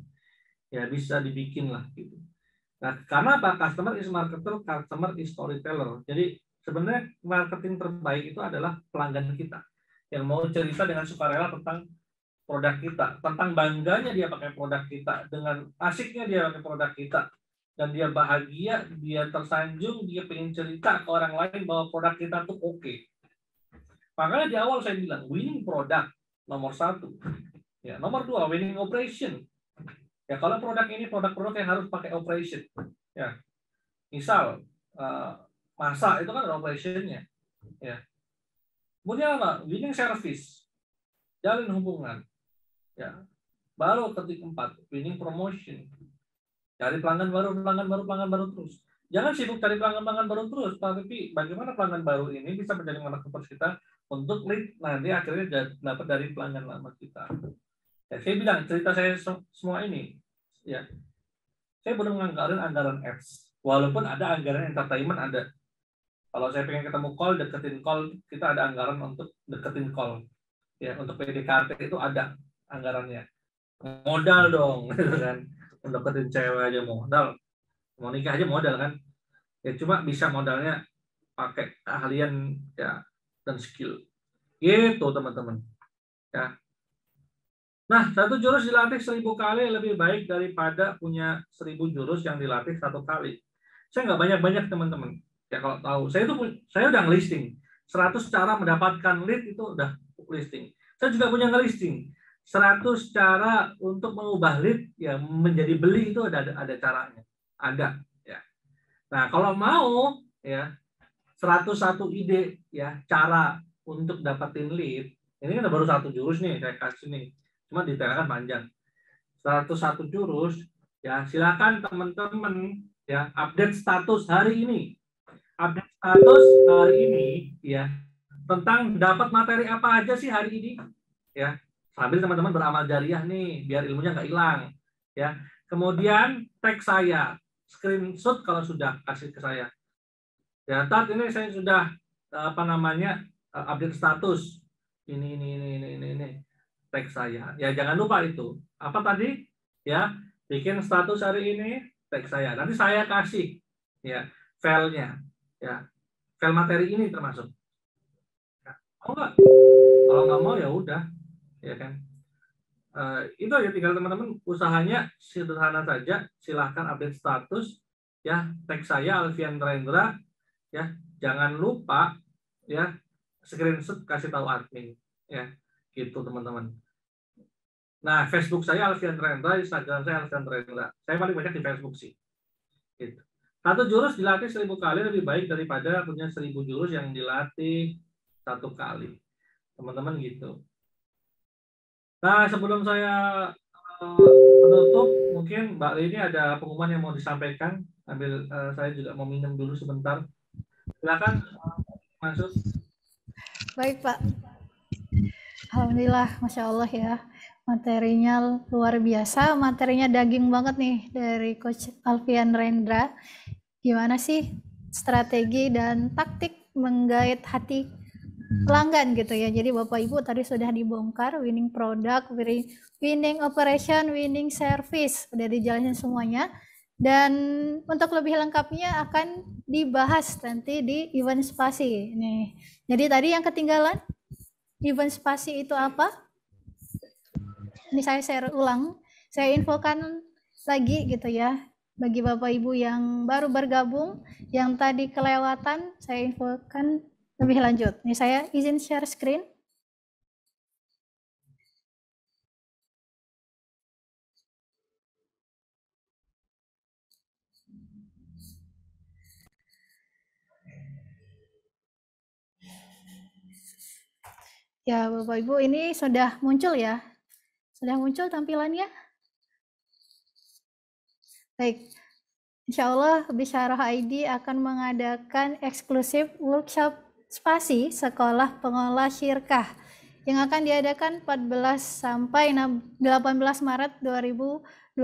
Ya, bisa dibikin lah gitu. Nah, karena apa? Customer is marketer, customer is storyteller. Jadi sebenarnya marketing terbaik itu adalah pelanggan kita yang mau cerita dengan sukarela tentang produk kita, tentang bangganya dia pakai produk kita, dengan asiknya dia pakai produk kita, dan dia bahagia, dia tersanjung, dia pengen cerita ke orang lain bahwa produk kita tuh oke. Makanya di awal saya bilang winning product nomor 1, ya nomor 2 winning operation. Ya kalau produk ini produk-produk yang harus pakai operation, ya misal masak itu kan ada operationnya, ya. Kemudian apa? Winning service, jalin hubungan, ya. Baru ketik 4, winning promotion, cari pelanggan baru terus. Jangan sibuk cari pelanggan baru terus, tapi bagaimana pelanggan baru ini bisa menjadi marketplace kita untuk lead nanti akhirnya dapat dari pelanggan lama kita. Ya, saya bilang cerita saya semua ini, ya saya belum menganggarin anggaran ads, walaupun ada anggaran entertainment ada. Kalau saya pengen ketemu call, deketin call, kita ada anggaran untuk deketin call. Ya, untuk PDKT itu ada anggarannya. Modal dong, gitu kan. Untuk deketin cewek aja modal. Mau nikah aja modal kan. Ya cuma bisa modalnya pakai keahlian ya dan skill. Gitu teman-teman. Ya. Nah, 1 jurus dilatih 1000 kali lebih baik daripada punya 1000 jurus yang dilatih 1 kali. Saya nggak banyak-banyak teman-teman. Ya kalau tahu, saya udah ngelisting 100 cara mendapatkan lead, itu udah listing. Saya juga punya ngelisting 100 cara untuk mengubah lead ya menjadi beli, itu ada caranya. Ada ya. Nah, kalau mau ya 101 ide ya cara untuk dapetin lead. Ini kan baru 1 jurus nih saya kasih nih. Cuma detailkan panjang. 101 jurus ya, silakan teman-teman ya update status hari ini. Update status hari ini ya tentang dapat materi apa aja sih hari ini ya. Sambil teman-teman beramal jariah nih biar ilmunya nggak hilang ya. Kemudian tag saya, screenshot kalau sudah kasih ke saya. Ya, saat ini saya sudah update status ini tag saya. Ya jangan lupa itu. Apa tadi? Ya, bikin status hari ini, tag saya. Nanti saya kasih ya filenya. Ya, file materi ini termasuk. Ya, mau nggak? Kalau nggak mau ya udah, ya kan. Itu aja, tinggal teman-teman usahanya sederhana saja. Silahkan update status. Ya, tag saya Alfian Rendra. Ya, jangan lupa ya screenshot kasih tahu admin. Ya, gitu teman-teman. Nah, Facebook saya Alfian Rendra, Instagram saya Alfian Rendra. Saya paling banyak di Facebook sih. Gitu. 1 jurus dilatih 1000 kali lebih baik daripada punya 1000 jurus yang dilatih 1 kali. Teman-teman gitu. Nah, sebelum saya menutup, mungkin Mbak Lini ada pengumuman yang mau disampaikan. Sambil saya juga mau minum dulu sebentar. Silakan masuk. Baik Pak. Alhamdulillah, Masya Allah ya. Materinya luar biasa, materinya daging banget nih dari Coach Alfian Rendra. Gimana sih strategi dan taktik menggait hati pelanggan gitu ya. Jadi Bapak Ibu tadi sudah dibongkar winning product, winning operation, winning service, udah dijelasin semuanya. Dan untuk lebih lengkapnya akan dibahas nanti di event spasi nih. Jadi tadi yang ketinggalan, event spasi itu apa? Ini saya share ulang, saya infokan lagi gitu ya. Bagi Bapak Ibu yang baru bergabung, yang tadi kelewatan, saya infokan lebih lanjut. Ini saya izin share screen. Ya Bapak Ibu, ini sudah muncul ya? Sudah muncul tampilannya? Baik, Insya Allah Bisyarah ID akan mengadakan eksklusif workshop spasi Sekolah Pengelola Syirkah yang akan diadakan 14 sampai 18 Maret 2022.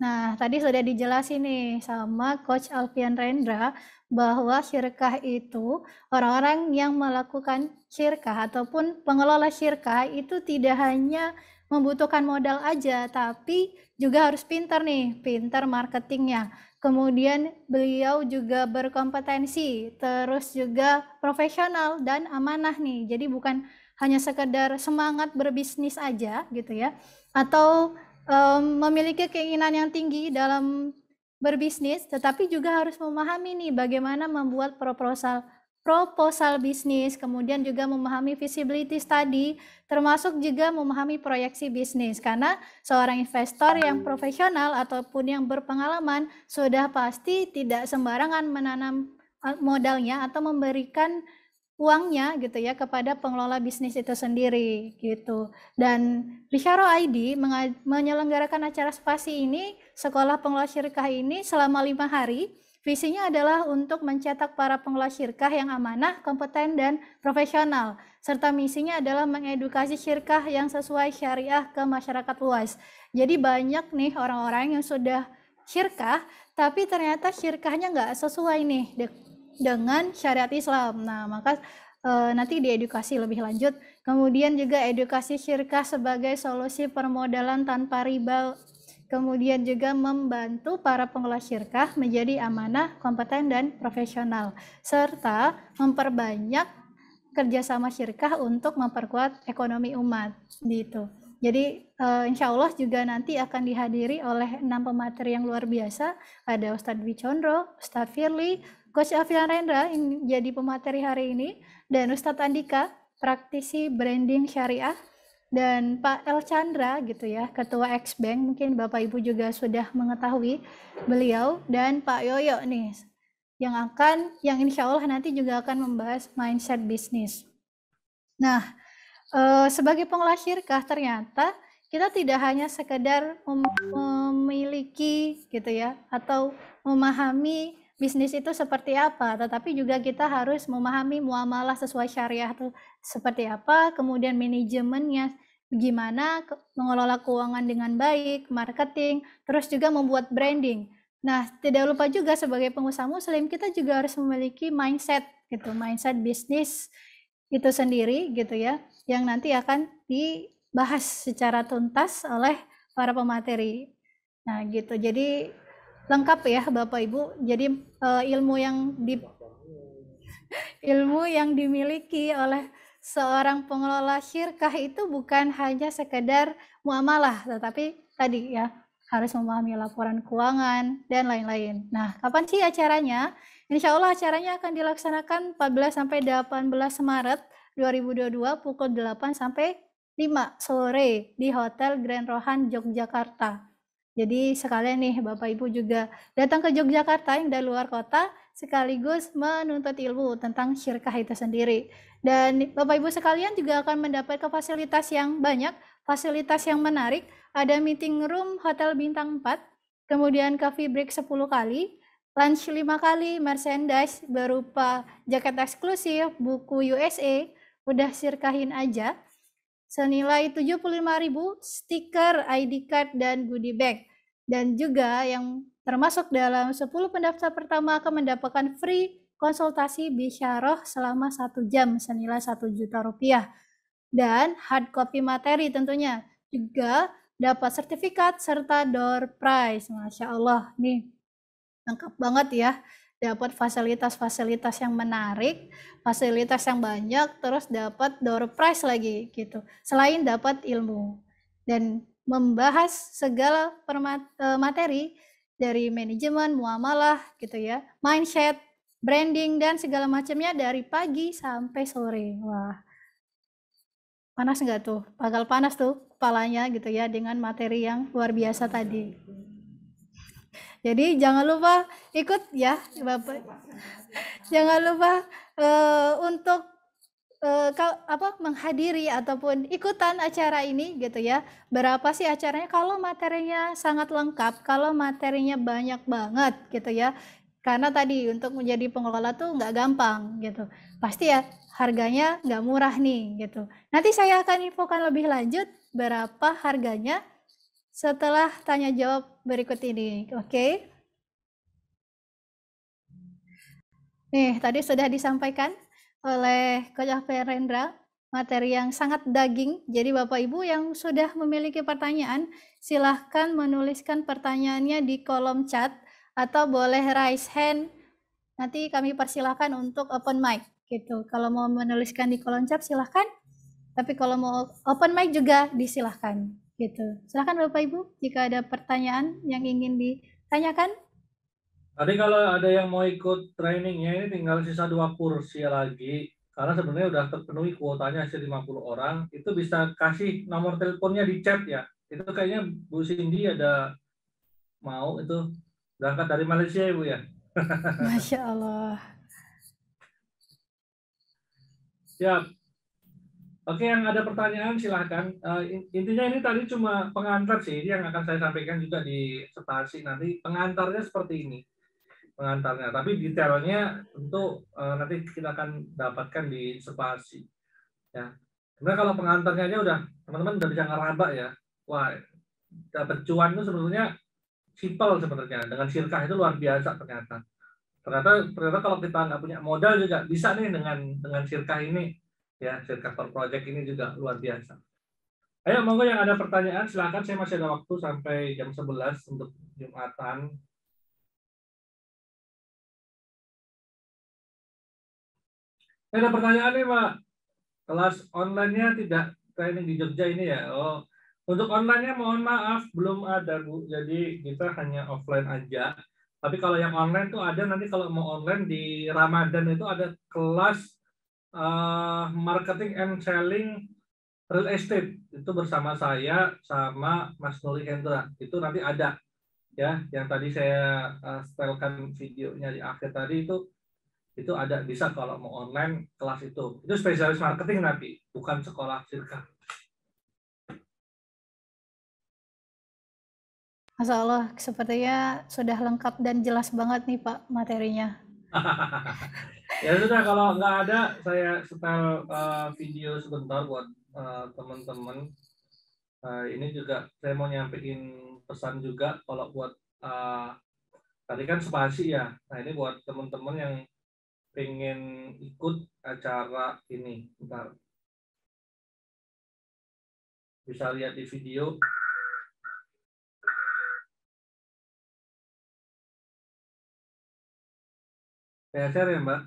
Nah, tadi sudah dijelasin nih sama Coach Alfian Rendra bahwa syirkah itu orang-orang yang melakukan syirkah ataupun pengelola syirkah itu tidak hanya membutuhkan modal aja, tapi juga harus pintar nih, pintar marketingnya. Kemudian beliau juga berkompetensi, terus juga profesional dan amanah nih. Jadi bukan hanya sekedar semangat berbisnis aja gitu ya, atau memiliki keinginan yang tinggi dalam berbisnis, tetapi juga harus memahami nih bagaimana membuat proposal bisnis, kemudian juga memahami feasibility study, termasuk juga memahami proyeksi bisnis. Karena seorang investor yang profesional ataupun yang berpengalaman sudah pasti tidak sembarangan menanam modalnya atau memberikan uangnya gitu ya kepada pengelola bisnis itu sendiri gitu. Dan Bisyaro ID menyelenggarakan acara spasi ini, sekolah pengelola syirkah ini selama 5 hari. Visinya adalah untuk mencetak para pengelola syirkah yang amanah, kompeten, dan profesional. Serta misinya adalah mengedukasi syirkah yang sesuai syariah ke masyarakat luas. Jadi banyak nih orang-orang yang sudah syirkah, tapi ternyata syirkahnya nggak sesuai nih dengan syariat Islam. Nah, maka nanti diedukasi lebih lanjut. Kemudian juga edukasi syirkah sebagai solusi permodalan tanpa riba. Kemudian juga membantu para pengelola syirkah menjadi amanah, kompeten, dan profesional. Serta memperbanyak kerjasama syirkah untuk memperkuat ekonomi umat. Gitu. Jadi insya Allah juga nanti akan dihadiri oleh 6 pemateri yang luar biasa. Ada Ustadz Dwi Condro, Ustadz Firly, Coach Alfian Rendra yang jadi pemateri hari ini, dan Ustadz Andika, praktisi branding syariah, dan Pak El Chandra gitu ya, Ketua X-Bank, mungkin Bapak Ibu juga sudah mengetahui beliau, dan Pak Yoyo nih, yang insya Allah nanti juga akan membahas mindset bisnis. Nah, sebagai pengelola syirkah ternyata kita tidak hanya sekedar memiliki gitu ya, atau memahami bisnis itu seperti apa, tetapi juga kita harus memahami muamalah sesuai syariah itu seperti apa, kemudian manajemennya gimana, mengelola keuangan dengan baik, marketing, terus juga membuat branding. Nah, tidak lupa juga sebagai pengusaha muslim kita juga harus memiliki mindset gitu, mindset bisnis itu sendiri gitu ya, yang nanti akan dibahas secara tuntas oleh para pemateri. Nah, gitu. Jadi lengkap ya Bapak Ibu. Jadi ilmu yang dimiliki oleh seorang pengelola syirkah itu bukan hanya sekedar muamalah, tetapi tadi ya harus memahami laporan keuangan dan lain-lain. Nah, kapan sih acaranya? Insya Allah acaranya akan dilaksanakan 14 sampai 18 Maret 2022 pukul 8 sampai 5 sore di Hotel Grand Rohan Yogyakarta. Jadi sekalian nih Bapak Ibu juga datang ke Yogyakarta yang dari luar kota sekaligus menuntut ilmu tentang syirkah itu sendiri. Dan Bapak Ibu sekalian juga akan mendapatkan fasilitas yang banyak, fasilitas yang menarik. Ada meeting room hotel bintang 4, kemudian coffee break 10 kali, lunch 5 kali, merchandise berupa jaket eksklusif, buku USA, udah syirkahin aja, senilai 75.000, stiker, ID card, dan goodie bag. Dan juga yang termasuk dalam 10 pendaftar pertama akan mendapatkan free konsultasi Bisyarah selama 1 jam senilai 1 juta rupiah. Dan hard copy materi tentunya. Juga dapat sertifikat serta door prize. Masya Allah, nih lengkap banget ya. Dapat fasilitas-fasilitas yang menarik, fasilitas yang banyak, terus dapat door prize lagi gitu. Selain dapat ilmu dan membahas segala materi dari manajemen, muamalah gitu ya, mindset, branding dan segala macamnya dari pagi sampai sore. Wah, panas nggak tuh? Bakal panas tuh kepalanya gitu ya dengan materi yang luar biasa tadi. Jadi jangan lupa ikut ya Bapak. Jangan lupa untuk menghadiri ataupun ikutan acara ini gitu ya. Berapa sih acaranya? Kalau materinya sangat lengkap, kalau materinya banyak banget gitu ya. Karena tadi untuk menjadi pengelola tuh nggak gampang gitu. Pasti ya harganya nggak murah nih gitu. Nanti saya akan infokan lebih lanjut berapa harganya setelah tanya jawab berikut ini. Oke. Nih, tadi sudah disampaikan oleh Coach Alfian Rendra materi yang sangat daging. Jadi Bapak Ibu yang sudah memiliki pertanyaan, silahkan menuliskan pertanyaannya di kolom chat atau boleh raise hand. Nanti kami persilahkan untuk open mic gitu. Kalau mau menuliskan di kolom chat silahkan. Tapi kalau mau open mic juga disilahkan gitu. Silahkan Bapak Ibu jika ada pertanyaan yang ingin ditanyakan. Tadi kalau ada yang mau ikut trainingnya ini tinggal sisa 2 kursi lagi. Karena sebenarnya udah terpenuhi kuotanya 50 orang. Itu bisa kasih nomor teleponnya di chat ya. Itu kayaknya Bu Cindy ada mau itu berangkat dari Malaysia ya Bu ya. Masya Allah. Siap. Oke, yang ada pertanyaan silahkan. Intinya ini tadi cuma pengantar sih, ini yang akan saya sampaikan juga di Setasi nanti. Pengantarnya seperti ini, pengantarnya. Tapi detailnya tentu nanti kita akan dapatkan di Setasi. Ya, sebenarnya kalau pengantarnya aja udah teman-teman udah bisa ngeraba ya. Wah, dapat cuan itu sebetulnya simpel sebenarnya. Dengan Syirkah itu luar biasa ternyata. Ternyata kalau kita nggak punya modal juga bisa nih dengan Syirkah ini. Ya, Syirkah per project ini juga luar biasa. Ayo, monggo yang ada pertanyaan silakan, saya masih ada waktu sampai jam 11 untuk Jumatan. Ada pertanyaan nih, Pak. Kelas online-nya tidak training di Jogja ini ya? Oh, untuk online-nya mohon maaf belum ada, Bu. Jadi kita hanya offline aja. Tapi kalau yang online tuh ada, nanti kalau mau online di Ramadan itu ada kelas marketing and selling real estate, itu bersama saya sama Mas Nuri Hendra. Itu nanti ada ya, yang tadi saya setelkan videonya di akhir tadi itu ada, bisa kalau mau online kelas itu spesialis marketing nanti, bukan sekolah Syirkah. Masya Allah, sepertinya sudah lengkap dan jelas banget nih Pak materinya. Ya sudah, kalau nggak ada saya setel video sebentar buat teman-teman. Ini juga saya mau nyampein pesan juga kalau buat tadi kan Spasi ya. Nah ini buat teman-teman yang pengen ikut acara ini, bentar. Bisa lihat di video. Saya share ya Mbak.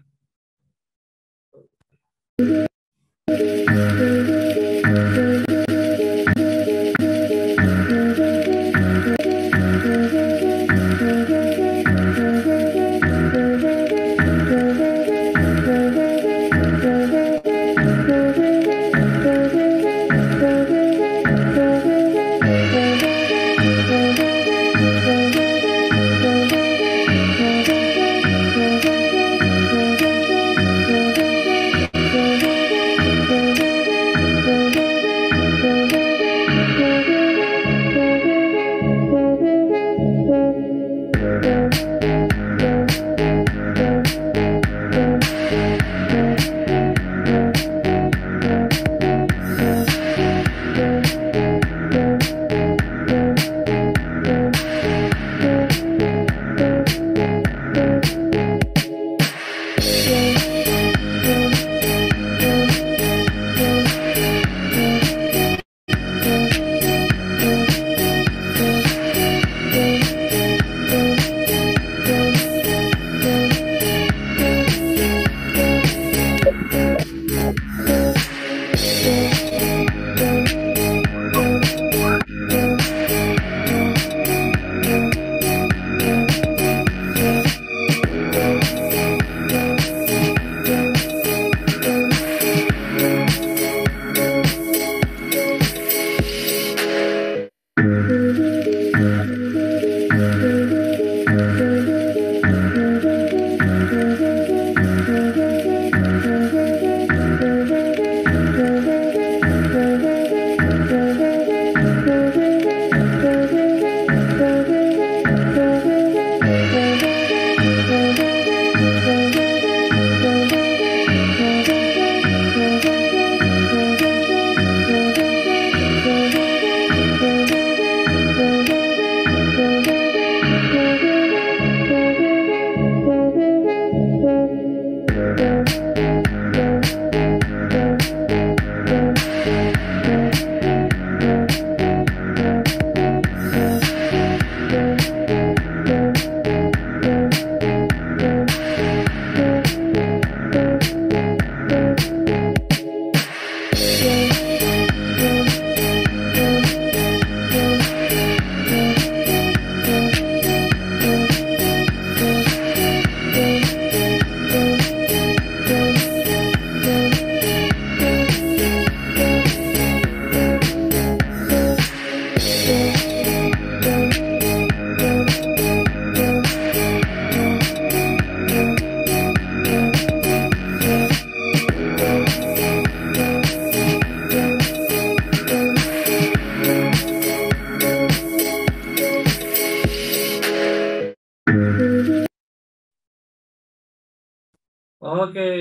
Oke,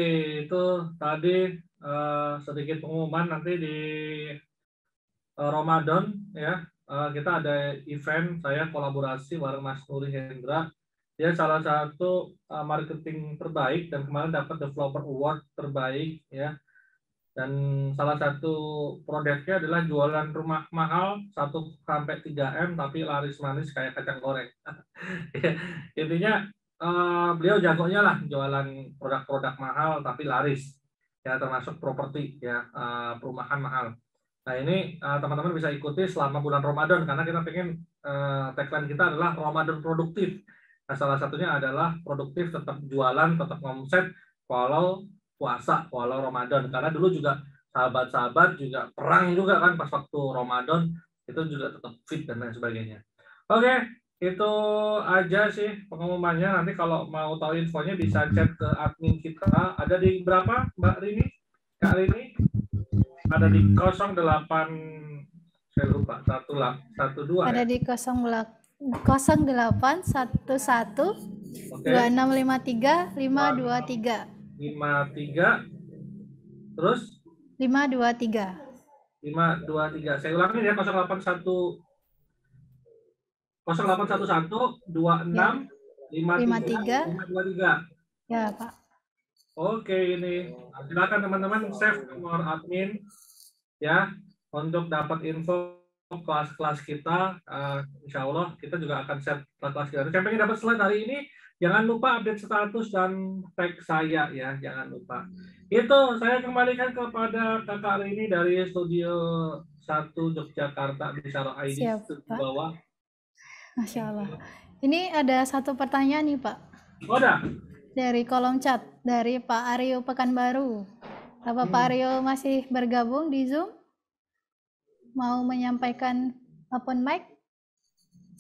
itu tadi sedikit pengumuman nanti di Ramadan ya. Kita ada event, saya kolaborasi bareng Mas Nuri Hendra. Dia salah satu marketing terbaik dan kemarin dapat Developer Award terbaik ya. Dan salah satu produknya adalah jualan rumah mahal 1-3 M tapi laris manis kayak kacang goreng. Intinya beliau jagonya lah jualan produk-produk mahal tapi laris ya, termasuk properti ya, perumahan mahal. Nah ini teman-teman bisa ikuti selama bulan Ramadan karena kita pengen tagline kita adalah Ramadan produktif. Nah, salah satunya adalah produktif, tetap jualan, tetap ngomset walau puasa, walau Ramadan. Karena dulu juga sahabat-sahabat juga perang juga kan pas waktu Ramadan, itu juga tetap fit dan lain sebagainya. Oke, itu aja sih pengumumannya. Nanti kalau mau tahu infonya bisa chat ke admin kita. Ada di berapa Mbak Rini? Kak Rini? Ada di 08, saya lupa, 12. Ada di 0811 Oke. 2653 523. 53 terus 523. 523. Saya ulangi ya, 0811 26 53 523. Ya, Pak. Oke, ini silakan teman-teman save nomor admin ya untuk dapat info kelas-kelas kita. Insya Allah kita juga akan share kelas-kelas kita. Yang pengen dapat slide hari ini, jangan lupa update status dan tag saya ya, jangan lupa. Itu saya kembalikan kepada Kakak Rini dari Studio 1 Yogyakarta di Saro ID. Siap, di Pak. bawah. Masya Allah. Ini ada satu pertanyaan nih, Pak. Oh, ada. Dari kolom chat dari Pak Aryo Pekanbaru. Apa Pak Aryo masih bergabung di Zoom? Mau menyampaikan open mic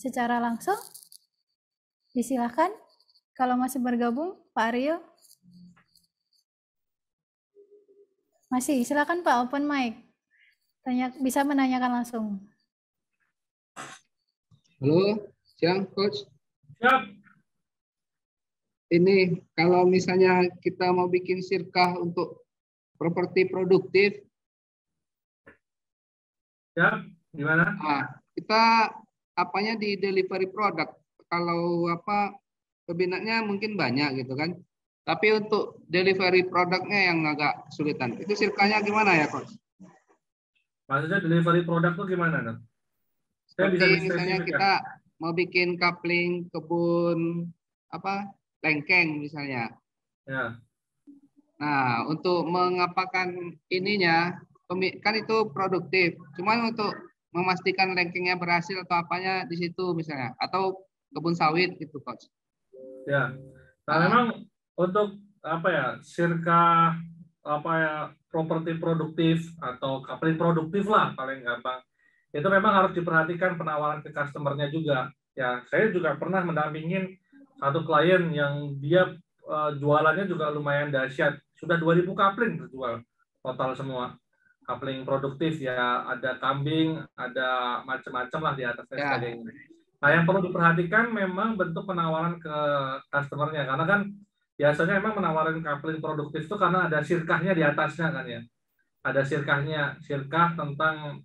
secara langsung? Disilahkan. Kalau masih bergabung, Pak Aryo. Masih, silakan Pak, open mic. Bisa menanyakan langsung. Halo, siang Coach. Siap. Ini kalau misalnya kita mau bikin sirkah untuk properti produktif, Ya, gimana? kita apanya di delivery product. Kalau peminatnya mungkin banyak gitu kan. Tapi untuk delivery produknya yang agak kesulitan. Itu sirkahnya gimana ya, Coach? Maksudnya delivery produk tuh gimana, Dok? Saya bisa Seperti misalnya spesifik, kita mau bikin coupling kebun lengkeng misalnya. ya. Nah, untuk mengapakan ininya, kan itu produktif. Cuman untuk memastikan rankingnya berhasil atau apanya di situ misalnya, atau kebun sawit gitu, Coach. Ya. Nah, memang untuk sirkah properti produktif atau coupling produktif lah paling gampang. Itu memang harus diperhatikan penawaran ke customernya juga. Ya, saya juga pernah mendampingin satu klien yang dia jualannya juga lumayan dahsyat. Sudah 2000 coupling terjual total semua. Coupling produktif ya, ada kambing, ada macam-macam lah di atasnya sebagainya. Nah, yang perlu diperhatikan memang bentuk penawaran ke customernya, karena kan biasanya memang menawarin coupling produktif itu karena ada sirkahnya di atasnya kan ya. Ada sirkah tentang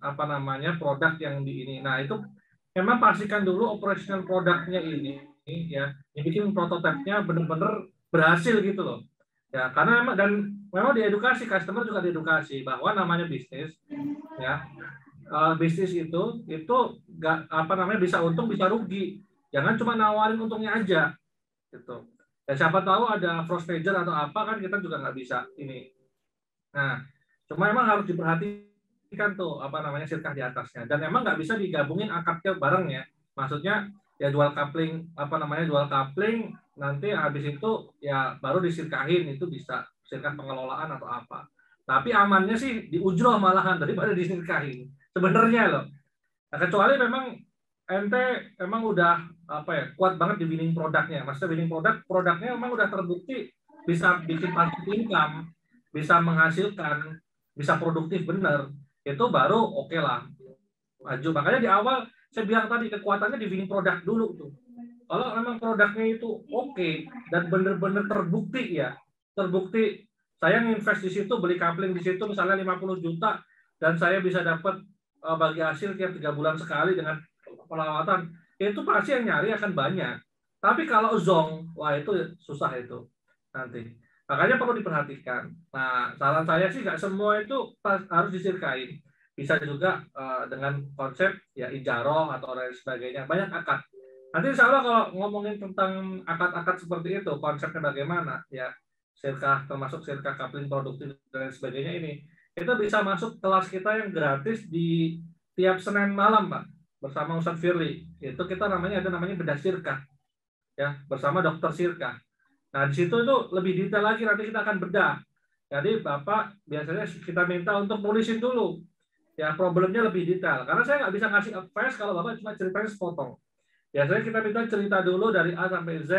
produk yang di ini. Nah, itu memang pastikan dulu operational produknya ini ya, dibikin prototipenya benar-benar berhasil gitu loh. Ya, karena memang diedukasi, customer juga diedukasi bahwa namanya bisnis ya. Bisnis itu nggak bisa untung bisa rugi. Jangan cuma nawarin untungnya aja gitu. Ya siapa tahu ada frost major atau apa kan kita juga nggak bisa ini. Nah, cuma emang harus diperhatikan tuh sirkah di atasnya, dan emang nggak bisa digabungin akadnya bareng ya. Maksudnya ya jual coupling nanti habis itu ya baru disirkahin, itu bisa sirkah pengelolaan atau apa. Tapi amannya sih diujroh malahan daripada disirkahin sebenarnya loh. Nah, kecuali memang ente emang udah kuat banget di winning produknya. Maksudnya winning produknya memang udah terbukti bisa bikin passive income, bisa menghasilkan, bisa produktif bener, itu baru oke lah maju. Makanya di awal saya bilang tadi kekuatannya di winning product dulu tuh. Kalau memang produknya itu oke dan bener-bener terbukti ya, terbukti saya nginvest di situ, beli coupling di situ misalnya 50 juta dan saya bisa dapat bagi hasil tiap 3 bulan sekali dengan perawatan, itu pasti yang nyari akan banyak. Tapi kalau zong, wah itu susah itu nanti. Makanya perlu diperhatikan. Nah, saran saya sih nggak semua itu harus disirkain. Bisa juga dengan konsep ya ijaroh atau lain sebagainya. Banyak akad. Nanti insya Allah kalau ngomongin tentang akad-akad seperti itu, konsepnya bagaimana, ya sirkah, termasuk sirkah coupling produktif dan lain sebagainya ini, itu bisa masuk kelas kita yang gratis di tiap Senin malam, Pak, bersama Ustadz Firly. Itu kita ada namanya bedah sirkah, ya, bersama dokter sirkah. Nah, di situ itu lebih detail lagi, nanti kita akan bedah. Jadi Bapak biasanya kita minta untuk nulisin dulu, ya problemnya lebih detail. Karena saya nggak bisa ngasih advice kalau Bapak cuma ceritanya sepotong. Biasanya kita minta cerita dulu dari A sampai Z,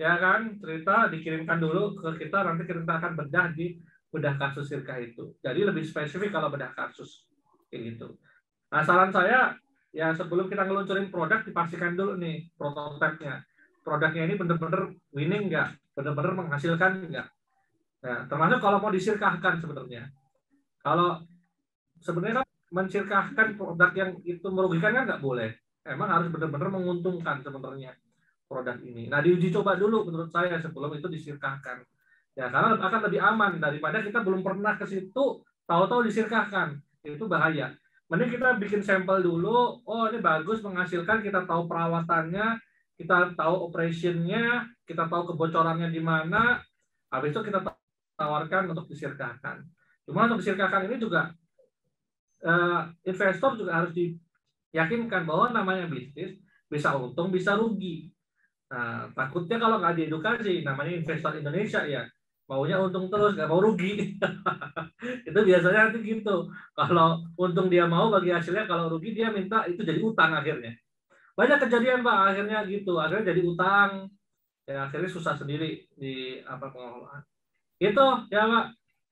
ya kan, cerita dikirimkan dulu ke kita, nanti kita akan bedah di bedah kasus sirkah itu. Jadi lebih spesifik kalau bedah kasus, kayak gitu. Nah, saran saya, ya sebelum kita ngeluncurin produk, dipastikan dulu nih prototipenya. Produknya ini benar-benar winning nggak, benar-benar menghasilkan nggak. Nah, termasuk kalau mau disirkahkan sebenarnya. Kalau sebenarnya kan mensirkahkan produk yang itu merugikan kan nggak boleh. Emang harus benar-benar menguntungkan sebenarnya produk ini. Nah, diuji coba dulu menurut saya sebelum itu disirkahkan. Ya, karena akan lebih aman daripada kita belum pernah ke situ, tahu-tahu disirkahkan. Itu bahaya. Mending kita bikin sampel dulu, oh ini bagus menghasilkan, kita tahu perawatannya, kita tahu operationnya, kita tahu kebocorannya di mana, habis itu kita tawarkan untuk disirkahkan. Cuma untuk disirkahkan ini juga investor juga harus diyakinkan bahwa namanya bisnis bisa untung, bisa rugi. Nah, takutnya kalau nggak diedukasi, namanya investor Indonesia ya, maunya untung terus, nggak mau rugi. Itu biasanya nanti gitu. Kalau untung dia mau bagi hasilnya, kalau rugi dia minta itu jadi utang akhirnya. Banyak kejadian Pak, akhirnya gitu. Akhirnya jadi utang, ya akhirnya susah sendiri di pengelolaan. Itu ya Pak.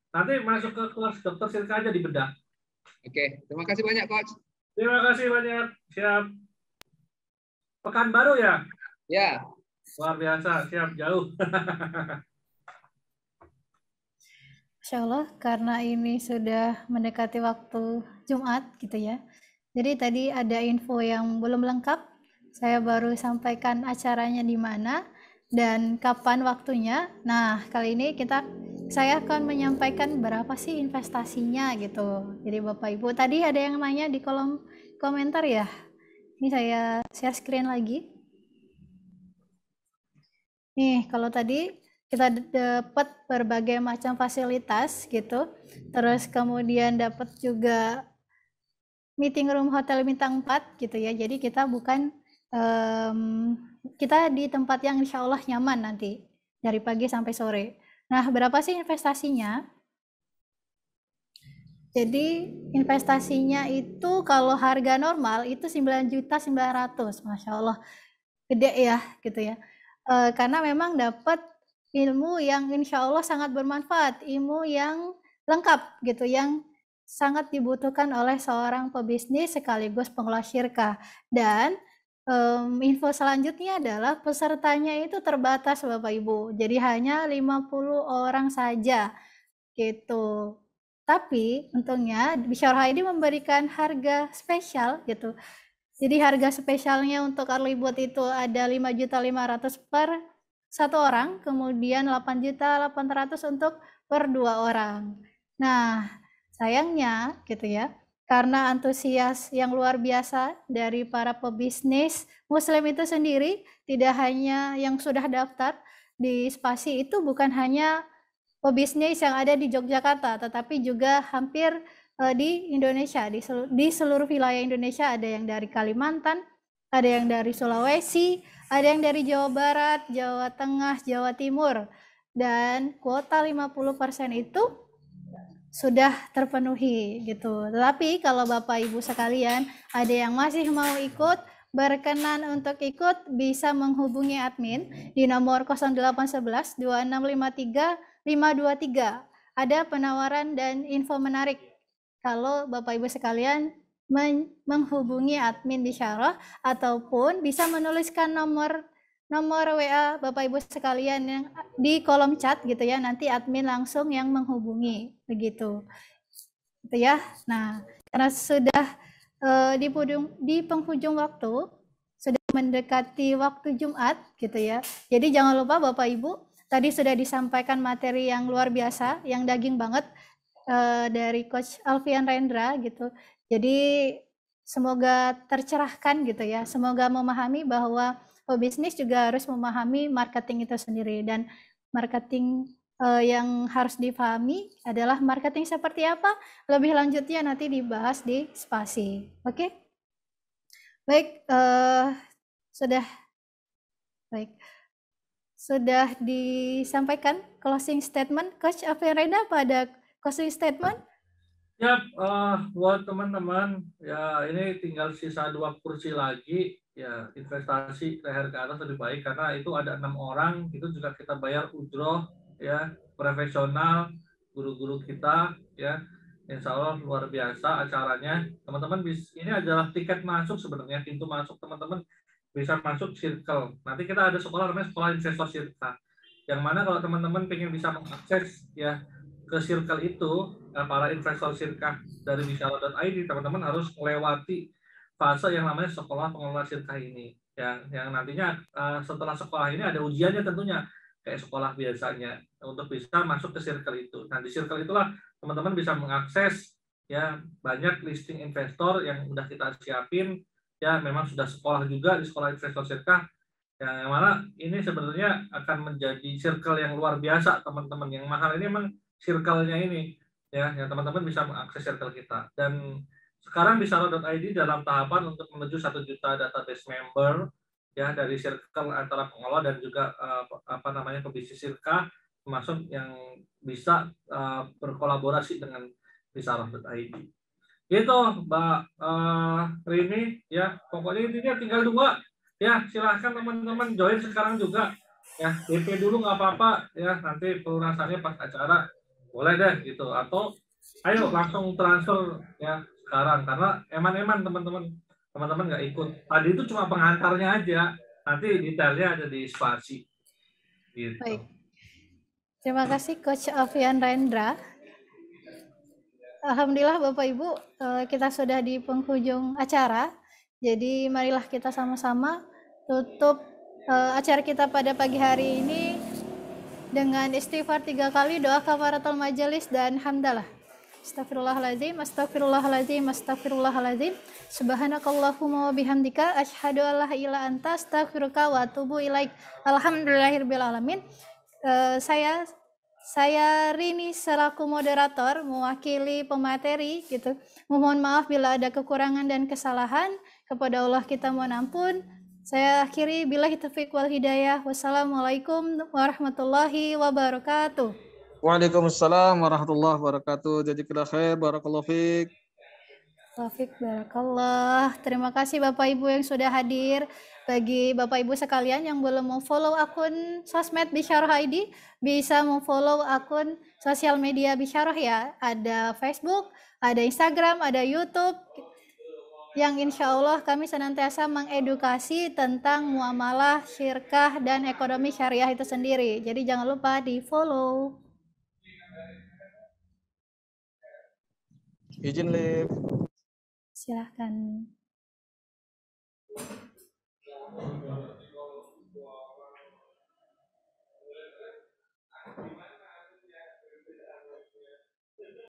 Nanti masuk ke kelas dokter sirkah aja dibedah. Oke, terima kasih banyak Coach. Terima kasih banyak. Siap. Pekanbaru ya? Ya. Luar biasa, siap jauh. Insya Allah, karena ini sudah mendekati waktu Jumat gitu ya. Jadi tadi ada info yang belum lengkap. Saya baru sampaikan acaranya di mana dan kapan waktunya. Nah, kali ini saya akan menyampaikan berapa sih investasinya gitu. Jadi Bapak Ibu, tadi ada yang nanya di kolom komentar ya. Ini saya share screen lagi. Nih, kalau tadi kita dapat berbagai macam fasilitas gitu. Terus kemudian dapat juga meeting room hotel bintang 4 gitu ya. Jadi kita bukan kita di tempat yang insya Allah nyaman nanti dari pagi sampai sore. Nah, berapa sih investasinya? Jadi investasinya itu kalau harga normal itu 9.900.000, Masya Allah, gede ya gitu ya. Karena memang dapat ilmu yang insya Allah sangat bermanfaat, ilmu yang lengkap gitu, yang sangat dibutuhkan oleh seorang pebisnis sekaligus pengelola syirkah. Dan info selanjutnya adalah pesertanya itu terbatas Bapak Ibu, jadi hanya 50 orang saja gitu. Tapi untungnya Bisyarah ini memberikan harga spesial gitu. Jadi harga spesialnya untuk early bird itu ada 5.500.000 per satu orang, kemudian 8.800.000 untuk per 2 orang. Nah, sayangnya gitu ya, karena antusias yang luar biasa dari para pebisnis Muslim itu sendiri, tidak hanya yang sudah daftar di Spasi itu bukan hanya pebisnis yang ada di Yogyakarta, tetapi juga hampir di Indonesia, di seluruh wilayah Indonesia. Ada yang dari Kalimantan, ada yang dari Sulawesi, ada yang dari Jawa Barat, Jawa Tengah, Jawa Timur, dan kuota 50% itu sudah terpenuhi gitu. Tetapi kalau Bapak Ibu sekalian ada yang masih mau ikut, berkenan untuk ikut, bisa menghubungi admin di nomor 0811 2653 523. Ada penawaran dan info menarik kalau Bapak Ibu sekalian menghubungi admin Bisyarah, ataupun bisa menuliskan nomor nomor WA Bapak Ibu sekalian yang di kolom chat gitu ya, nanti admin langsung yang menghubungi begitu. Gitu ya. Nah, karena sudah di penghujung waktu, sudah mendekati waktu Jumat gitu ya. Jadi jangan lupa Bapak Ibu, tadi sudah disampaikan materi yang luar biasa, yang daging banget dari Coach Alfian Rendra gitu. Jadi semoga tercerahkan gitu ya. Semoga memahami bahwa pebisnis juga harus memahami marketing itu sendiri, dan marketing yang harus dipahami adalah marketing seperti apa. Lebih lanjutnya nanti dibahas di spasi. Oke? Baik, sudah baik. Sudah disampaikan closing statement Coach Alfian Rendra pada closing statement. Ya, buat teman-teman, ya ini tinggal sisa 2 kursi lagi, ya investasi leher ke atas lebih baik karena itu ada 6 orang, itu juga kita bayar ujroh, ya profesional, guru-guru kita, ya Insya Allah luar biasa acaranya. Teman-teman ini adalah tiket masuk sebenarnya, pintu masuk teman-teman bisa masuk circle. Nanti kita ada sekolah namanya sekolah investor circle, yang mana kalau teman-teman pengen bisa mengakses ya ke circle itu, para investor sirkah dari bicara.id, teman-teman harus melewati fase yang namanya sekolah pengelola sirkah ini. Yang nantinya setelah sekolah ini ada ujiannya tentunya, kayak sekolah biasanya, untuk bisa masuk ke circle itu. Nah, di circle itulah teman-teman bisa mengakses ya banyak listing investor yang udah kita siapin, ya memang sudah sekolah juga di sekolah investor sirkah, yang mana ini sebenarnya akan menjadi circle yang luar biasa teman-teman. Yang mahal ini memang circle-nya ini ya, yang teman-teman bisa mengakses circle kita. Dan sekarang Bicara.id dalam tahapan untuk menuju 1 juta database member ya, dari circle antara pengelola dan juga pebisnis sirkah, termasuk yang bisa berkolaborasi dengan Bicara.id. Gitu Mbak Rini ya, pokoknya intinya tinggal 2 ya, silahkan teman-teman join sekarang juga ya, DP dulu nggak apa-apa ya, nanti pelunasannya pas acara boleh deh gitu, atau ayo langsung transfer ya sekarang, karena eman-eman teman-teman nggak ikut tadi itu cuma pengantarnya aja, nanti detailnya ada di spasi gitu. Baik, terima kasih Coach Alfian Rendra. Alhamdulillah Bapak Ibu, kita sudah di penghujung acara, jadi marilah kita sama-sama tutup acara kita pada pagi hari ini dengan istighfar 3 kali, doa kafaratul majelis, dan hamdalah. Astagfirullahaladzim, astagfirullahaladzim, astagfirullahaladzim. Subhanakallahumma wa bihamdika, asyhadu an la ilaha illa anta, astaghfiruka wa atubu ilaik. Alhamdulillahirabbil alamin. Saya Rini selaku moderator mewakili pemateri gitu. Mohon maaf bila ada kekurangan dan kesalahan. Kepada Allah kita mohon ampun. Saya akhiri billahi taufiq wal hidayah. Wassalamualaikum warahmatullahi wabarakatuh. Waalaikumsalam warahmatullahi wabarakatuh. Jazakallahu khair, barakallahu fiik. Taufik barakallah. Terima kasih Bapak Ibu yang sudah hadir. Bagi Bapak Ibu sekalian yang belum memfollow akun sosmed Bisyarah ID, bisa memfollow akun sosial media Bisyarah ya. Ada Facebook, ada Instagram, ada YouTube, yang insya Allah kami senantiasa mengedukasi tentang muamalah, syirkah, dan ekonomi syariah itu sendiri. Jadi jangan lupa di follow. Izin live. Silahkan.